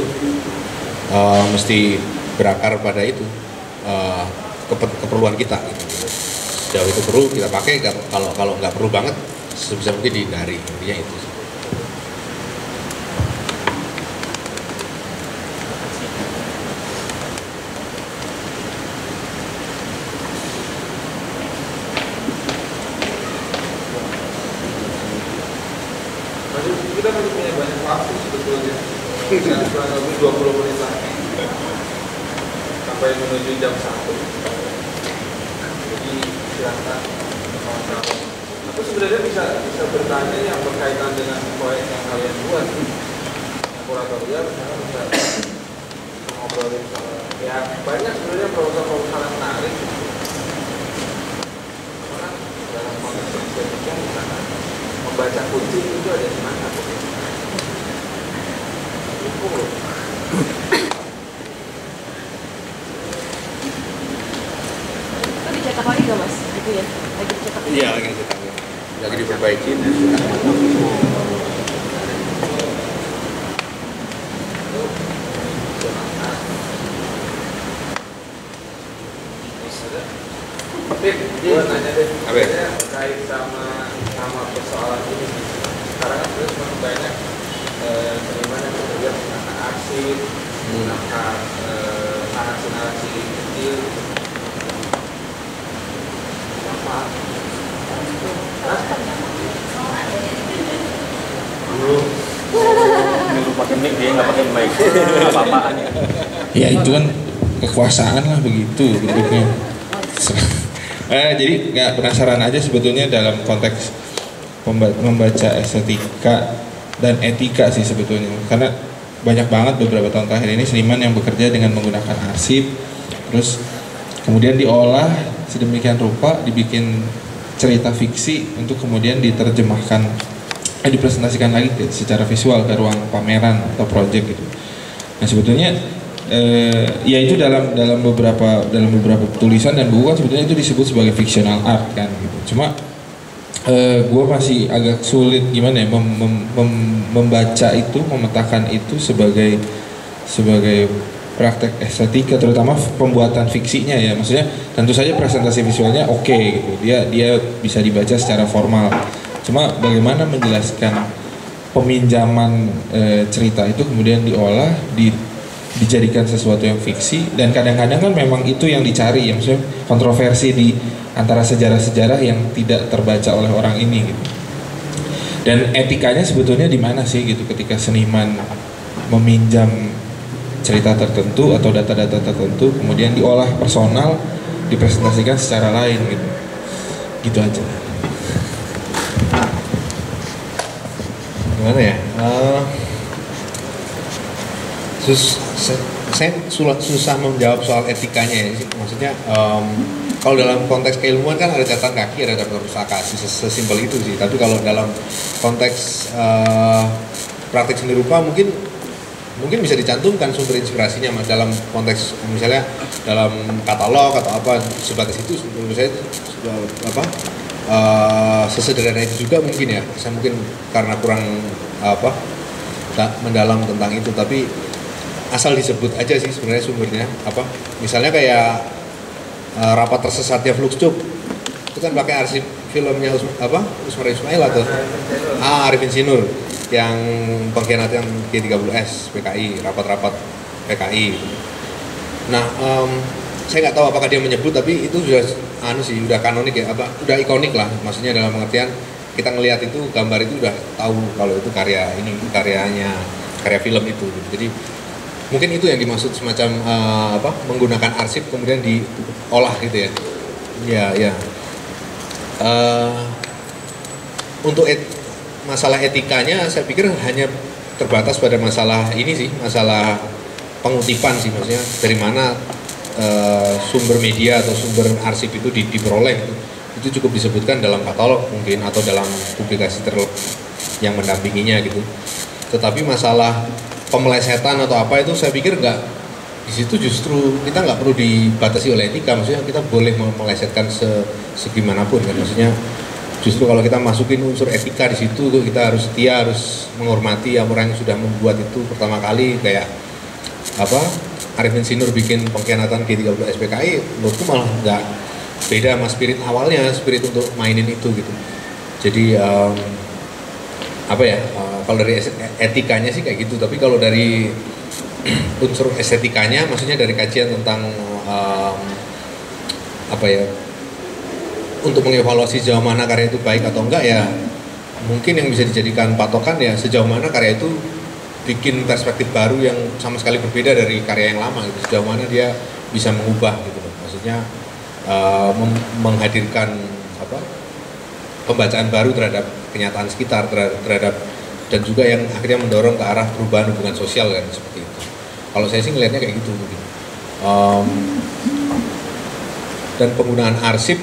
mesti berakar pada itu, keperluan kita gitu. sejauh itu perlu kita pakai, kalau nggak perlu banget sebisa mungkin dihindari, intinya itu sih. Kita masih punya banyak waktu sebetulnya, kurang lebih 20 menit lagi sampai menuju jam 1. Jadi silakan kawan-kawan. Aku sebenarnya bisa bertanya yang berkaitan dengan proyek yang kalian buat, yang kuratorial misalnya bisa ngobrolin soal ya banyak sebenarnya proposal yang menarik. Karena dalam konteks estetika misalnya membaca kunci itu ada di mana? Itu dicetak lagi nggak mas? Itu ya, lagi dicetak. Iya, lagi diperbaiki. Gue nanya deh, terkait sama persoalan ini. Sekarang kan sebenarnya semakin banyak seniman yang bekerja menggunakan arsip, menggunakan narasi-narasi kecil. Apa? Dulu pakai mic, dia nggak pakai mic. Apa-apaan ya? Ya itu kan kekuasaan lah begitu bentuknya. Jadi nggak penasaran aja sebetulnya dalam konteks membaca estetika dan etika sih sebetulnya, karena banyak banget beberapa tahun terakhir ini seniman yang bekerja dengan menggunakan arsip, terus kemudian diolah sedemikian rupa, dibikin cerita fiksi untuk kemudian diterjemahkan, dipresentasikan lagi secara visual ke ruang pameran atau project gitu. Nah sebetulnya ya itu dalam beberapa tulisan dan buku kan sebetulnya itu disebut sebagai fictional art kan gitu. Cuma gue masih agak sulit gimana ya membaca itu, memetakan itu sebagai praktek estetika, terutama pembuatan fiksinya ya. Maksudnya tentu saja presentasi visualnya oke gitu, dia bisa dibaca secara formal. Cuma bagaimana menjelaskan peminjaman cerita itu kemudian diolah, dijadikan sesuatu yang fiksi, dan kadang-kadang kan memang itu yang dicari ya, maksudnya kontroversi di antara sejarah-sejarah yang tidak terbaca oleh orang ini gitu. Dan etikanya sebetulnya di mana sih gitu ketika seniman meminjam cerita tertentu atau data-data tertentu kemudian diolah personal, dipresentasikan secara lain gitu. Gitu aja. Gimana ya? Saya susah menjawab soal etikanya ya. Maksudnya kalau dalam konteks keilmuan kan ada catatan kaki, ada catatan pustaka, sesimpel itu sih. Tapi kalau dalam konteks praktik seni rupa mungkin bisa dicantumkan sumber inspirasinya dalam konteks misalnya dalam katalog atau apa, sebatas itu menurut saya sesederhana itu juga mungkin ya. Saya mungkin karena kurang mendalam tentang itu, tapi asal disebut aja sih sebenarnya sumbernya apa. Misalnya kayak rapat tersesatnya Fluxcube itu kan pakai arsip filmnya Usmar Ismail atau Arifin Sinur yang pengkhianatan G30S PKI, rapat-rapat PKI. Nah saya nggak tahu apakah dia menyebut, tapi itu sudah udah kanonik ya, udah ikonik lah, maksudnya dalam pengertian kita ngelihat itu gambar itu udah tahu kalau itu karya film itu gitu. Jadi mungkin itu yang dimaksud semacam menggunakan arsip kemudian diolah gitu ya. Ya. Untuk masalah etikanya saya pikir hanya terbatas pada masalah ini sih, masalah pengutipan sih, maksudnya dari mana sumber media atau sumber arsip itu diperoleh. Itu cukup disebutkan dalam katalog mungkin atau dalam publikasi yang mendampinginya gitu. Tetapi masalah pemelesetan atau apa itu saya pikir nggak, di situ justru kita nggak perlu dibatasi oleh etika, maksudnya kita boleh melesetkan segimanapun kan, maksudnya justru kalau kita masukin unsur etika di situ kita harus setia, harus menghormati orang yang sudah membuat itu pertama kali, kayak Arifin Sinur bikin pengkhianatan G30 SPKI, menurutku malah beda sama spirit awalnya, spirit untuk mainin itu gitu. Jadi kalau dari etikanya sih kayak gitu, tapi kalau dari unsur estetikanya, maksudnya dari kajian tentang untuk mengevaluasi sejauh mana karya itu baik atau enggak, ya mungkin yang bisa dijadikan patokan ya sejauh mana karya itu bikin perspektif baru yang sama sekali berbeda dari karya yang lama gitu, sejauh mana dia bisa mengubah gitu loh. Maksudnya menghadirkan pembacaan baru terhadap kenyataan sekitar, terhadap dan juga yang akhirnya mendorong ke arah perubahan hubungan sosial kan, seperti itu. Kalau saya sih ngelihatnya kayak gitu mungkin. Dan penggunaan arsip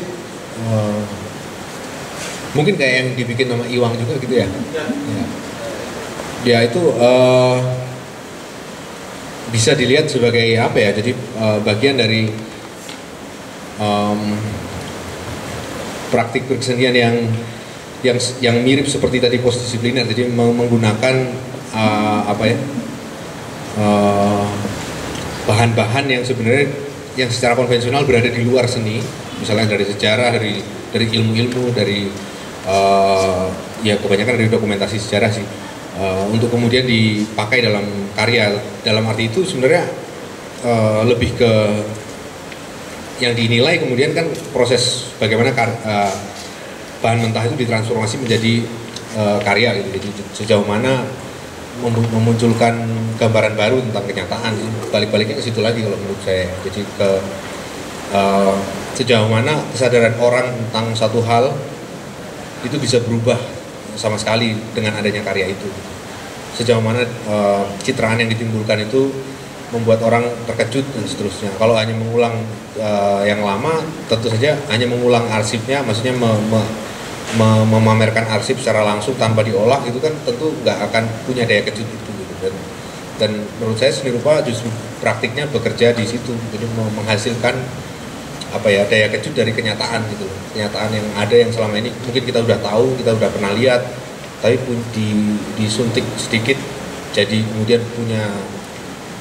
mungkin kayak yang dibikin sama Iwang juga gitu ya. Ya itu bisa dilihat sebagai apa ya? Jadi bagian dari praktik kesenian yang mirip seperti tadi postdisipliner. Jadi menggunakan bahan-bahan yang sebenarnya yang secara konvensional berada di luar seni, misalnya dari sejarah, dari ilmu-ilmu, dari ya kebanyakan dari dokumentasi sejarah sih, untuk kemudian dipakai dalam karya. Dalam arti itu sebenarnya lebih ke yang dinilai kemudian kan proses bagaimana bahan mentah itu ditransformasi menjadi karya gitu. Jadi sejauh mana memunculkan gambaran baru tentang kenyataan sih, balik-baliknya ke situ lagi kalau menurut saya. Jadi ke sejauh mana kesadaran orang tentang satu hal itu bisa berubah sama sekali dengan adanya karya itu. Sejauh mana citraan yang ditimbulkan itu membuat orang terkejut dan seterusnya. Kalau hanya mengulang yang lama, tentu saja hanya mengulang arsipnya, maksudnya memamerkan arsip secara langsung tanpa diolah itu kan tentu nggak akan punya daya kejut itu gitu. Dan menurut saya seni rupa justru praktiknya bekerja di situ, jadi menghasilkan daya kejut dari kenyataan gitu, kenyataan yang ada yang selama ini mungkin kita udah tahu, kita udah pernah lihat, tapi pun disuntik sedikit jadi kemudian punya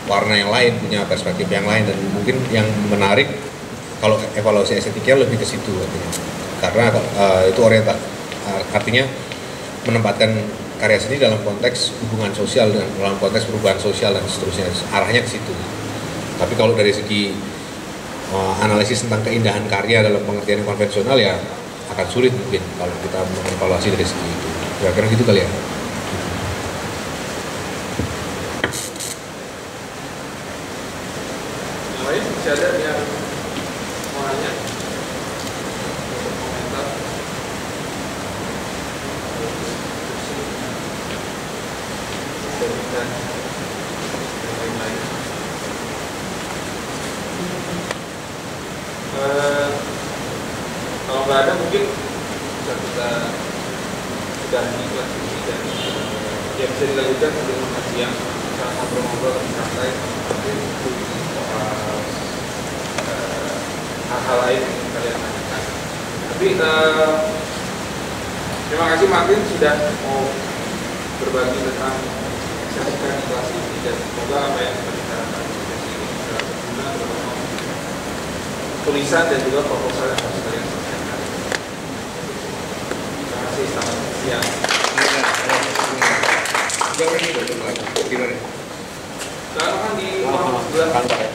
warna yang lain, punya perspektif yang lain. Dan mungkin yang menarik kalau evaluasi estetiknya lebih ke situ artinya. Karena itu artinya menempatkan karya seni dalam konteks hubungan sosial dan dalam konteks perubahan sosial dan seterusnya, arahnya ke situ. Tapi kalau dari segi analisis tentang keindahan karya dalam pengertian yang konvensional ya akan sulit mungkin kalau kita mengevaluasi dari segi itu. Kira-kira gitu kali ya. Yang lain bisa ada yang mau nanya? Komentar? Dan lain-lain. Kalau nggak ada mungkin bisa kita sudahi kelas ini dan ya bisa dilanjutkan sambil makan siang, kita ngobrol-ngobrol dan santai mungkin hal-hal lain yang kalian tanyakan. Tapi terima kasih Martin sudah mau berbagi tentang estetika di kelas ini, dan semoga apa yang kita bicarakan di sesi ini bisa berguna dalam tulisan dan juga proposal yang harus kalian selesaikan. Terima kasih, selamat siang. Sekarang kan di ruang sebelah.